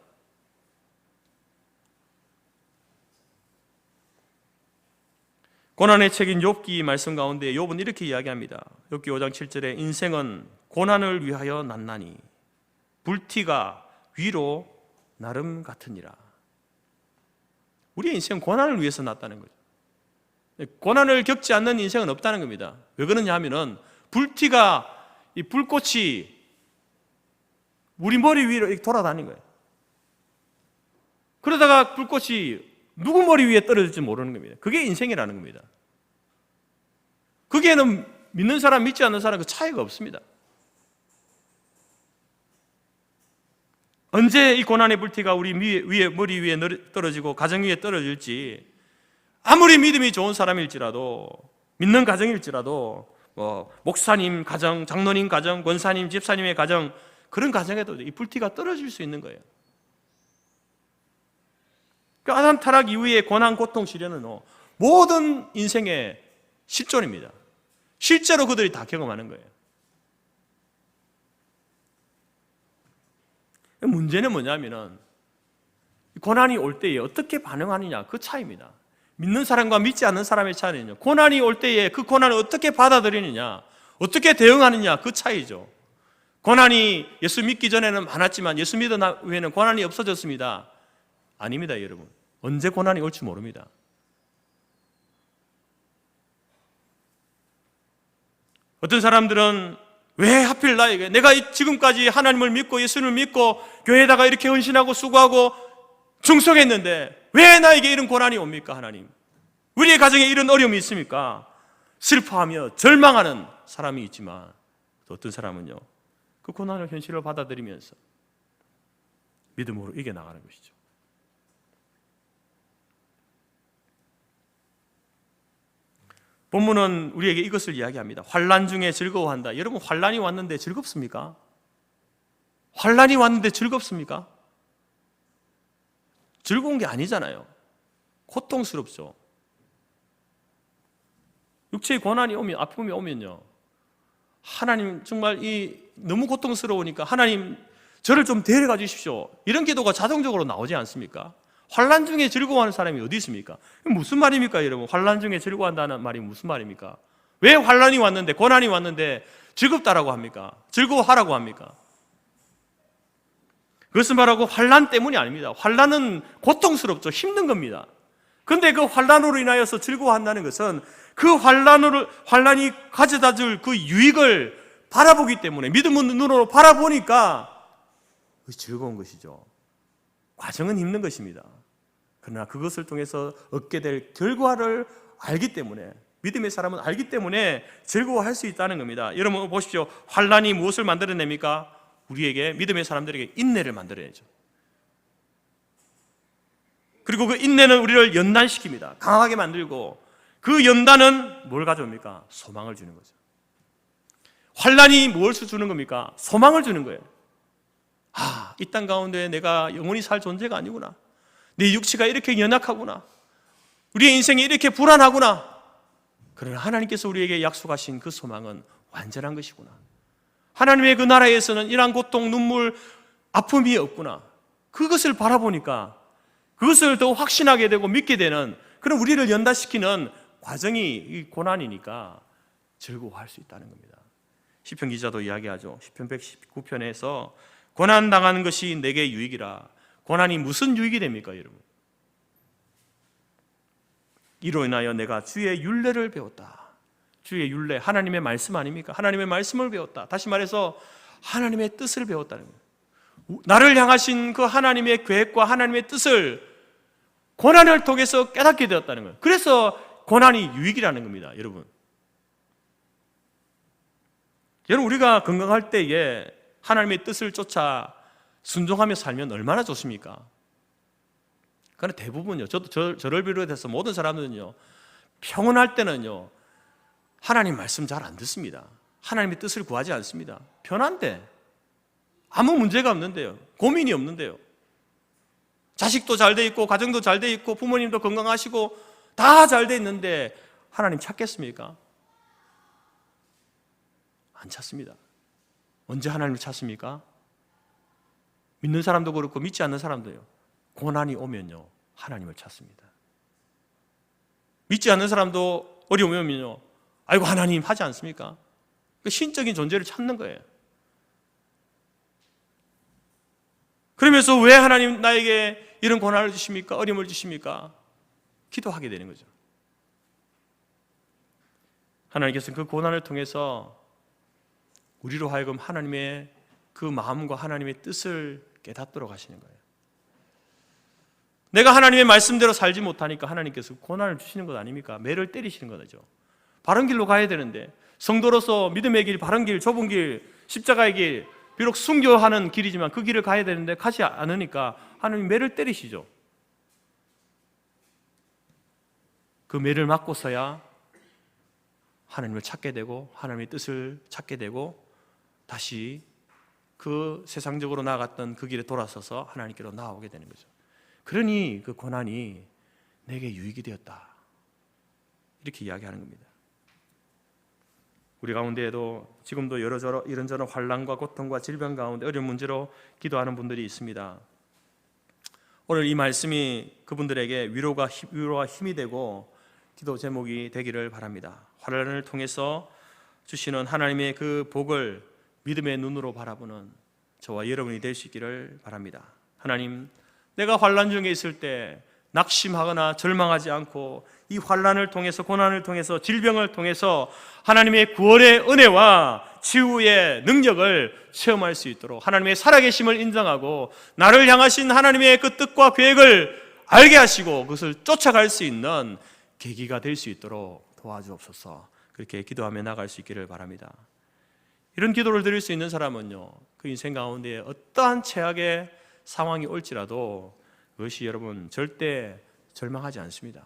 고난의 책인 욥기 말씀 가운데 욥은 이렇게 이야기합니다. 욥기 5장 7절에 인생은 고난을 위하여 났나니 불티가 위로 나름 같으니라. 우리의 인생은 고난을 위해서 났다는 거죠. 고난을 겪지 않는 인생은 없다는 겁니다. 왜 그러냐 하면은 불티가 이 불꽃이 우리 머리 위로 이렇게 돌아다니는 거예요. 그러다가 불꽃이 누구 머리 위에 떨어질지 모르는 겁니다. 그게 인생이라는 겁니다. 거기에는 믿는 사람, 믿지 않는 사람 그 차이가 없습니다. 언제 이 고난의 불티가 우리 머리 위에 떨어지고 가정 위에 떨어질지 아무리 믿음이 좋은 사람일지라도 믿는 가정일지라도 목사님 가정, 장로님 가정, 권사님, 집사님의 가정 그런 가정에도 이 불티가 떨어질 수 있는 거예요. 그 아담 타락 이후의 고난, 고통, 시련은 모든 인생의 실존입니다. 실제로 그들이 다 경험하는 거예요. 문제는 뭐냐면은 고난이 올 때에 어떻게 반응하느냐 그 차이입니다. 믿는 사람과 믿지 않는 사람의 차이는요. 고난이 올 때에 그 고난을 어떻게 받아들이느냐, 어떻게 대응하느냐 그 차이죠. 고난이 예수 믿기 전에는 많았지만 예수 믿은 후에는 고난이 없어졌습니다. 아닙니다, 여러분. 언제 고난이 올지 모릅니다. 어떤 사람들은 왜 하필 나에게, 내가 지금까지 하나님을 믿고 예수를 믿고 교회에다가 이렇게 헌신하고 수고하고 충성했는데 왜 나에게 이런 고난이 옵니까? 하나님, 우리의 가정에 이런 어려움이 있습니까? 슬퍼하며 절망하는 사람이 있지만 또 어떤 사람은요 그 고난을 현실로 받아들이면서 믿음으로 이겨나가는 것이죠. 본문은 우리에게 이것을 이야기합니다. 환난 중에 즐거워한다. 여러분, 환난이 왔는데 즐겁습니까? 환난이 왔는데 즐겁습니까? 즐거운 게 아니잖아요. 고통스럽죠. 육체의 고난이 오면, 아픔이 오면요, 하나님 정말 너무 고통스러우니까 하나님 저를 좀 데려가 주십시오, 이런 기도가 자동적으로 나오지 않습니까? 환난 중에 즐거워하는 사람이 어디 있습니까? 무슨 말입니까, 여러분? 환난 중에 즐거워한다는 말이 무슨 말입니까? 왜 환난이 왔는데, 고난이 왔는데 즐겁다라고 합니까? 즐거워하라고 합니까? 그것은 바로 환난 때문이 아닙니다. 환난은 고통스럽죠. 힘든 겁니다. 그런데 그 환난으로 인하여서 즐거워한다는 것은 그 환난이 가져다 줄 그 유익을 바라보기 때문에, 믿음의 눈으로 바라보니까 즐거운 것이죠. 과정은 힘든 것입니다. 그러나 그것을 통해서 얻게 될 결과를 알기 때문에, 믿음의 사람은 알기 때문에 즐거워할 수 있다는 겁니다. 여러분 보십시오. 환난이 무엇을 만들어냅니까? 우리에게, 믿음의 사람들에게 인내를 만들어내죠. 그리고 그 인내는 우리를 연단시킵니다. 강하게 만들고, 그 연단은 뭘 가져옵니까? 소망을 주는 거죠. 환난이 무엇을 주는 겁니까? 소망을 주는 거예요. 이 땅 가운데 내가 영원히 살 존재가 아니구나. 내 육체가 이렇게 연약하구나. 우리의 인생이 이렇게 불안하구나. 그러나 하나님께서 우리에게 약속하신 그 소망은 완전한 것이구나. 하나님의 그 나라에서는 이러한 고통, 눈물, 아픔이 없구나. 그것을 바라보니까 그것을 더 확신하게 되고 믿게 되는, 그런 우리를 연단시키는 과정이 이 고난이니까 즐거워할 수 있다는 겁니다. 시편 기자도 이야기하죠. 시편 119편에서 고난당하는 것이 내게 유익이라. 고난이 무슨 유익이 됩니까, 여러분? 이로 인하여 내가 주의 율례를 배웠다. 주의 율례, 하나님의 말씀 아닙니까? 하나님의 말씀을 배웠다. 다시 말해서 하나님의 뜻을 배웠다는 거예요. 나를 향하신 그 하나님의 계획과 하나님의 뜻을 고난을 통해서 깨닫게 되었다는 거예요. 그래서 고난이 유익이라는 겁니다, 여러분. 여러분, 우리가 건강할 때에 하나님의 뜻을 쫓아 순종하며 살면 얼마나 좋습니까? 그러나 대부분요, 저를 비롯해서 모든 사람들은요, 평온할 때는요, 하나님 말씀 잘 안 듣습니다. 하나님의 뜻을 구하지 않습니다. 편한데, 아무 문제가 없는데요, 고민이 없는데요, 자식도 잘 돼 있고 가정도 잘 돼 있고 부모님도 건강하시고 다 잘 돼 있는데 하나님 찾겠습니까? 안 찾습니다. 언제 하나님을 찾습니까? 믿는 사람도 그렇고 믿지 않는 사람도요, 고난이 오면요 하나님을 찾습니다. 믿지 않는 사람도 어려움이 오면요, 아이고 하나님 하지 않습니까? 그 신적인 존재를 찾는 거예요. 그러면서 왜 하나님 나에게 이런 고난을 주십니까? 어려움을 주십니까? 기도하게 되는 거죠. 하나님께서는 그 고난을 통해서 우리로 하여금 하나님의 그 마음과 하나님의 뜻을 깨닫도록 하시는 거예요. 내가 하나님의 말씀대로 살지 못하니까 하나님께서 고난을 주시는 것 아닙니까? 매를 때리시는 거죠. 바른 길로 가야 되는데, 성도로서 믿음의 길, 바른 길, 좁은 길, 십자가의 길, 비록 순교하는 길이지만 그 길을 가야 되는데 가지 않으니까 하나님 매를 때리시죠. 그 매를 맞고서야 하나님을 찾게 되고 하나님의 뜻을 찾게 되고 다시 그 세상적으로 나아갔던 그 길에 돌아서서 하나님께로 나아오게 되는 거죠. 그러니 그 고난이 내게 유익이 되었다, 이렇게 이야기하는 겁니다. 우리 가운데에도 지금도 이런저런 환난과 고통과 질병 가운데 어려운 문제로 기도하는 분들이 있습니다. 오늘 이 말씀이 그분들에게 위로와 힘이 되고 기도 제목이 되기를 바랍니다. 환난을 통해서 주시는 하나님의 그 복을 믿음의 눈으로 바라보는 저와 여러분이 될 수 있기를 바랍니다. 하나님, 내가 환난 중에 있을 때 낙심하거나 절망하지 않고 이 환난을 통해서, 고난을 통해서, 질병을 통해서 하나님의 구원의 은혜와 치유의 능력을 체험할 수 있도록 하나님의 살아계심을 인정하고 나를 향하신 하나님의 그 뜻과 계획을 알게 하시고 그것을 쫓아갈 수 있는 계기가 될 수 있도록 도와주옵소서. 그렇게 기도하며 나갈 수 있기를 바랍니다. 이런 기도를 드릴 수 있는 사람은요, 그 인생 가운데 어떠한 최악의 상황이 올지라도 그것이 여러분 절대 절망하지 않습니다.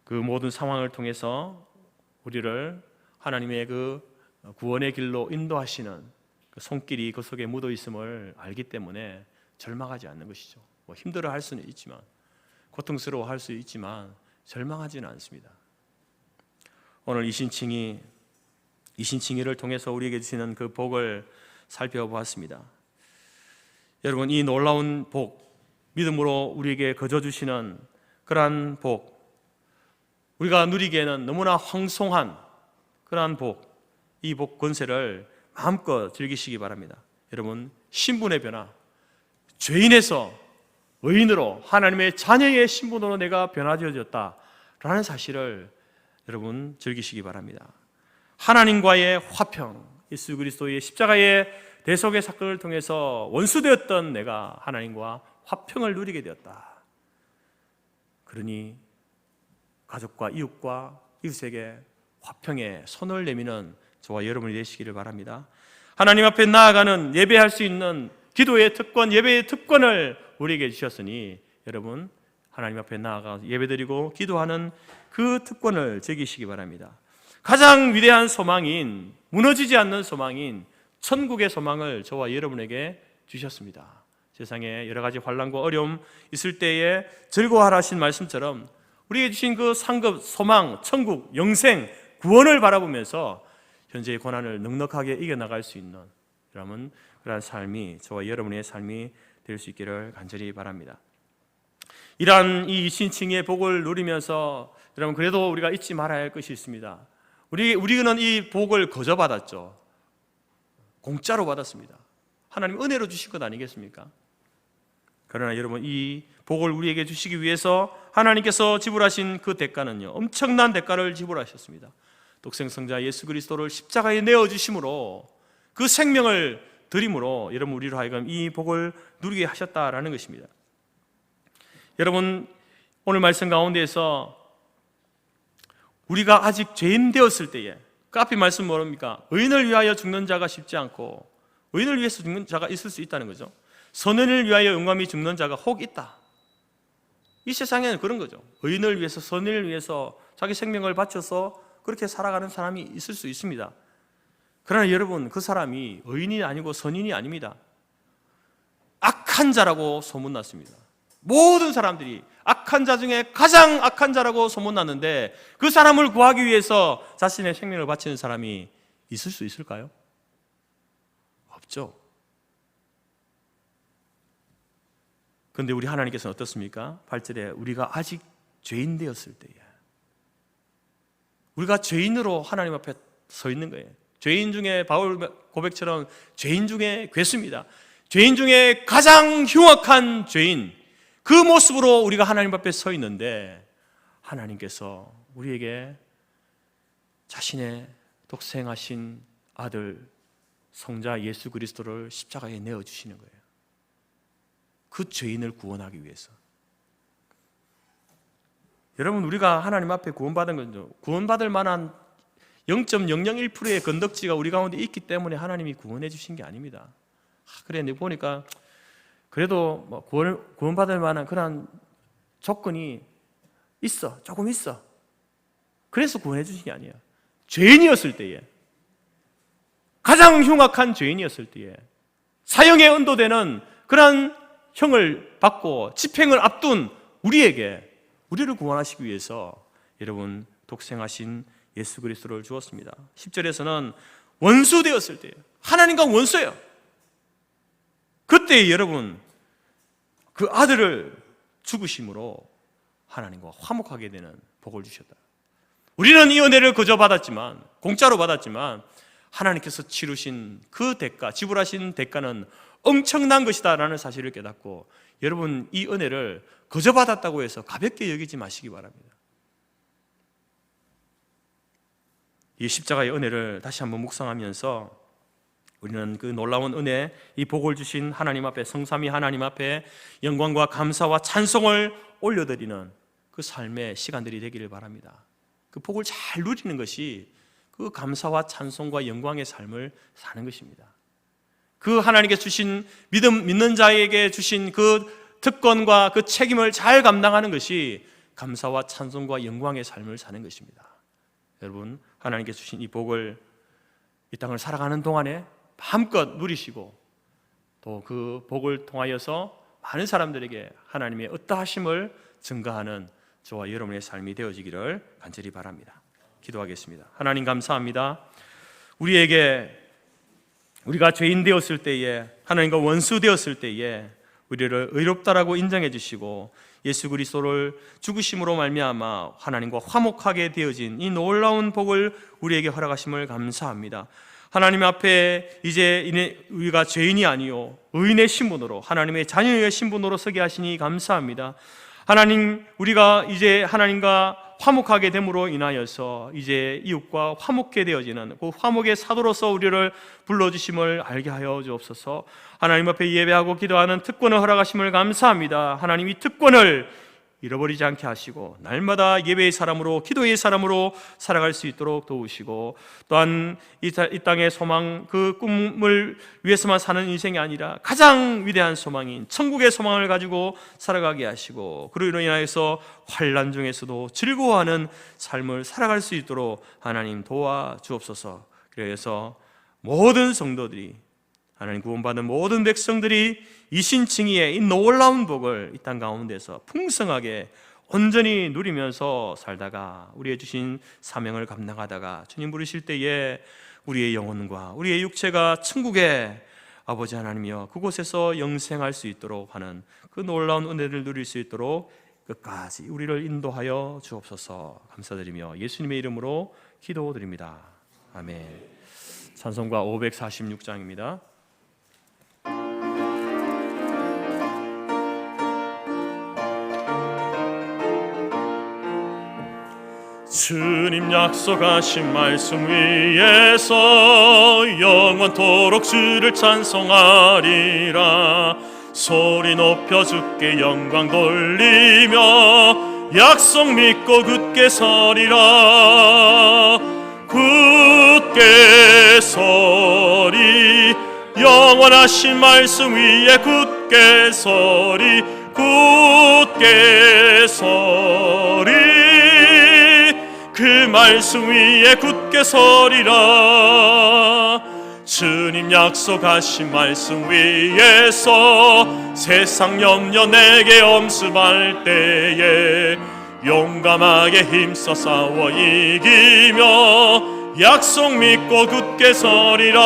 그 모든 상황을 통해서 우리를 하나님의 그 구원의 길로 인도하시는 그 손길이 그 속에 묻어 있음을 알기 때문에 절망하지 않는 것이죠. 힘들어할 수는 있지만, 고통스러워할 수 있지만 절망하지는 않습니다. 오늘 이신칭의를 통해서 우리에게 주시는 그 복을 살펴보았습니다. 여러분, 이 놀라운 복, 믿음으로 우리에게 거저 주시는 그러한 복, 우리가 누리기에는 너무나 황송한 그러한 복, 이 복 권세를 마음껏 즐기시기 바랍니다. 여러분, 신분의 변화, 죄인에서 의인으로 하나님의 자녀의 신분으로 내가 변화되어졌다라는 사실을 여러분 즐기시기 바랍니다. 하나님과의 화평, 예수 그리스도의 십자가의 대속의 사건을 통해서 원수되었던 내가 하나님과 화평을 누리게 되었다. 그러니 가족과 이웃과 이웃에게 화평의 손을 내미는 저와 여러분이 되시기를 바랍니다. 하나님 앞에 나아가는 예배할 수 있는 기도의 특권, 예배의 특권을 우리에게 주셨으니 여러분 하나님 앞에 나아가 예배드리고 기도하는 그 특권을 즐기시기 바랍니다. 가장 위대한 소망인, 무너지지 않는 소망인 천국의 소망을 저와 여러분에게 주셨습니다. 세상에 여러 가지 환난과 어려움 있을 때에 즐거워하라 하신 말씀처럼 우리에게 주신 그 상급, 소망, 천국, 영생, 구원을 바라보면서 현재의 고난을 넉넉하게 이겨나갈 수 있는 그러한 삶이 저와 여러분의 삶이 될 수 있기를 간절히 바랍니다. 이러한 이 신칭의 복을 누리면서 여러분 그래도 우리가 잊지 말아야 할 것이 있습니다. 우리는 이 복을 거저 받았죠. 공짜로 받았습니다. 하나님 은혜로 주신 것 아니겠습니까? 그러나 여러분 이 복을 우리에게 주시기 위해서 하나님께서 지불하신 그 대가는요, 엄청난 대가를 지불하셨습니다. 독생성자 예수 그리스도를 십자가에 내어주심으로 그 생명을 드림으로 여러분 우리로 하여금 이 복을 누리게 하셨다라는 것입니다. 여러분 오늘 말씀 가운데에서 우리가 아직 죄인 되었을 때에 그 앞에 말씀 뭐랍니까? 의인을 위하여 죽는 자가 쉽지 않고 의인을 위해서 죽는 자가 있을 수 있다는 거죠. 선인을 위하여 영감이 죽는 자가 혹 있다. 이 세상에는 그런 거죠. 의인을 위해서, 선인을 위해서 자기 생명을 바쳐서 그렇게 살아가는 사람이 있을 수 있습니다. 그러나 여러분 그 사람이 의인이 아니고 선인이 아닙니다. 악한 자라고 소문났습니다. 모든 사람들이 악한 자 중에 가장 악한 자라고 소문났는데 그 사람을 구하기 위해서 자신의 생명을 바치는 사람이 있을 수 있을까요? 없죠. 그런데 우리 하나님께서는 어떻습니까? 8절에 우리가 아직 죄인 되었을 때에 우리가 죄인으로 하나님 앞에 서 있는 거예요. 죄인 중에 바울 고백처럼 죄인 중에 괴수입니다. 죄인 중에 가장 흉악한 죄인, 그 모습으로 우리가 하나님 앞에 서 있는데 하나님께서 우리에게 자신의 독생하신 아들 성자 예수 그리스도를 십자가에 내어주시는 거예요. 그 죄인을 구원하기 위해서. 여러분 우리가 하나님 앞에 구원받은 건요, 구원받을 만한 0.001%의 건덕지가 우리 가운데 있기 때문에 하나님이 구원해 주신 게 아닙니다. 그래 내가 보니까 그래도 뭐 구원받을 만한 그런 조건이 있어, 조금 있어. 그래서 구원해 주신 게 아니에요. 죄인이었을 때에, 가장 흉악한 죄인이었을 때에 사형에 언도되는 그런 형을 받고 집행을 앞둔 우리를 구원하시기 위해서 여러분 독생하신 예수 그리스도를 주었습니다. 10절에서는 원수 되었을 때예요. 하나님과 원수예요. 그때 여러분 그 아들을 죽으심으로 하나님과 화목하게 되는 복을 주셨다. 우리는 이 은혜를 거저 받았지만, 공짜로 받았지만 하나님께서 치르신 그 대가, 지불하신 대가는 엄청난 것이다라는 사실을 깨닫고 여러분 이 은혜를 거저 받았다고 해서 가볍게 여기지 마시기 바랍니다. 이 십자가의 은혜를 다시 한번 묵상하면서 우리는 그 놀라운 은혜, 이 복을 주신 하나님 앞에, 성삼위 하나님 앞에 영광과 감사와 찬송을 올려드리는 그 삶의 시간들이 되기를 바랍니다. 그 복을 잘 누리는 것이 그 감사와 찬송과 영광의 삶을 사는 것입니다. 그 하나님께 주신 믿는 자에게 주신 그 특권과 그 책임을 잘 감당하는 것이 감사와 찬송과 영광의 삶을 사는 것입니다. 여러분 하나님께 주신 이 복을 이 땅을 살아가는 동안에 마음껏 누리시고 또 그 복을 통하여서 많은 사람들에게 하나님의 어떠하심을 증거하는 저와 여러분의 삶이 되어지기를 간절히 바랍니다. 기도하겠습니다. 하나님 감사합니다. 우리가 죄인 되었을 때에, 하나님과 원수 되었을 때에 우리를 의롭다라고 인정해 주시고 예수 그리스도를 죽으심으로 말미암아 하나님과 화목하게 되어진 이 놀라운 복을 우리에게 허락하심을 감사합니다. 하나님 앞에 이제 우리가 죄인이 아니요 의인의 신분으로, 하나님의 자녀의 신분으로 서게 하시니 감사합니다. 하나님, 우리가 이제 하나님과 화목하게 됨으로 인하여서 이제 이웃과 화목게 되어지는 그 화목의 사도로서 우리를 불러주심을 알게 하여 주옵소서. 하나님 앞에 예배하고 기도하는 특권을 허락하심을 감사합니다. 하나님, 이 특권을 잃어버리지 않게 하시고 날마다 예배의 사람으로, 기도의 사람으로 살아갈 수 있도록 도우시고, 또한 이 땅의 소망, 그 꿈을 위해서만 사는 인생이 아니라 가장 위대한 소망인 천국의 소망을 가지고 살아가게 하시고, 그로 인하여서 환난 중에서도 즐거워하는 삶을 살아갈 수 있도록 하나님 도와주옵소서. 그래서 모든 성도들이, 하나님 구원받은 모든 백성들이 이신칭의의 이 놀라운 복을 이 땅 가운데서 풍성하게 온전히 누리면서 살다가 우리의 주신 사명을 감당하다가 주님 부르실 때에 우리의 영혼과 우리의 육체가 천국의 아버지 하나님이여 그곳에서 영생할 수 있도록 하는 그 놀라운 은혜를 누릴 수 있도록 끝까지 우리를 인도하여 주옵소서. 감사드리며 예수님의 이름으로 기도드립니다. 아멘. 찬송가 546장입니다. 주님 약속하신 말씀 위에서 영원토록 주를 찬송하리라. 소리 높여 주께 영광 돌리며 약속 믿고 굳게 서리라. 굳게 서리, 영원하신 말씀 위에 굳게 서리, 굳게 서리, 그 말씀 위에 굳게 서리라. 주님 약속하신 말씀 위에서 세상 염려 내게 엄습할 때에 용감하게 힘써 싸워 이기며 약속 믿고 굳게 서리라.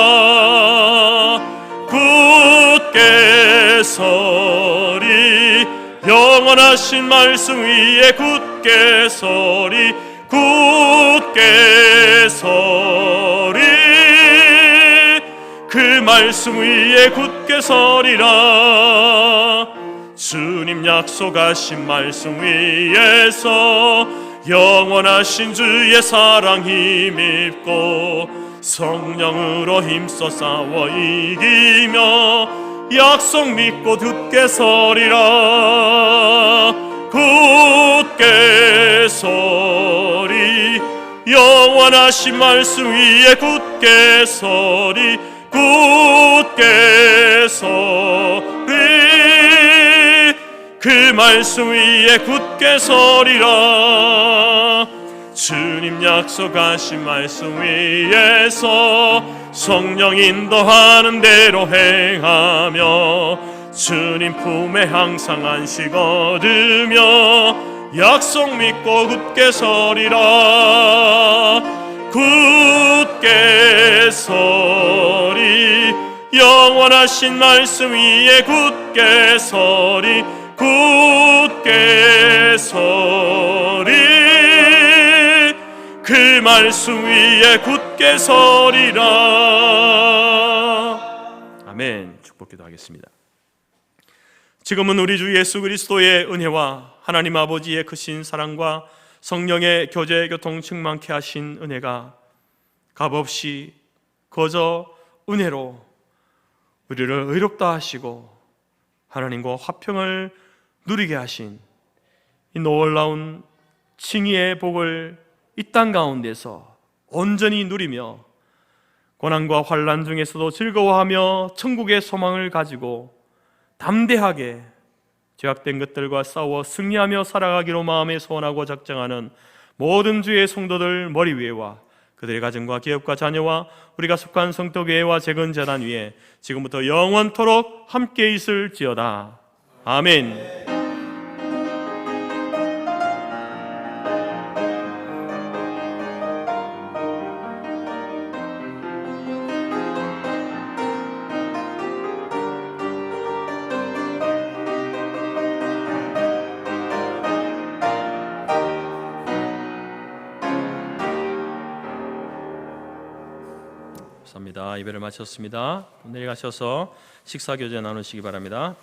굳게 서리, 영원하신 말씀 위에 굳게 서리, 굳게 서리, 그 말씀 위에 굳게 서리라. 주님 약속하신 말씀 위에서 영원하신 주의 사랑 힘입고 성령으로 힘써 싸워 이기며 약속 믿고 굳게 서리라. 굳게 서리, 영원하신 말씀 위에 굳게 서리, 굳게 서리, 그 말씀 위에 굳게 서리라. 주님 약속하신 말씀 위에서 성령 인도하는 대로 행하며 주님 품에 항상 안식 얻으며 약속 믿고 굳게 서리라. 굳게 서리, 영원하신 말씀 위에 굳게 서리, 굳게 서리, 그 말씀 위에 굳게 서리라. 아멘. 축복 기도하겠습니다. 지금은 우리 주 예수 그리스도의 은혜와 하나님 아버지의 크신 사랑과 성령의 교제 교통 충만케 하신 은혜가 값없이 거저 은혜로 우리를 의롭다 하시고 하나님과 화평을 누리게 하신 이 놀라운 칭의의 복을 이 땅 가운데서 온전히 누리며 고난과 환난 중에서도 즐거워하며 천국의 소망을 가지고 담대하게 죄악된 것들과 싸워 승리하며 살아가기로 마음에 소원하고 작정하는 모든 주의 성도들 머리 위에와 그들의 가정과 기업과 자녀와 우리가 속한 성도교회와 재건재단 위에 지금부터 영원토록 함께 있을지어다. 아멘. 감사합니다. 예배를 마쳤습니다. 내일 가셔서 식사 교제 나누시기 바랍니다.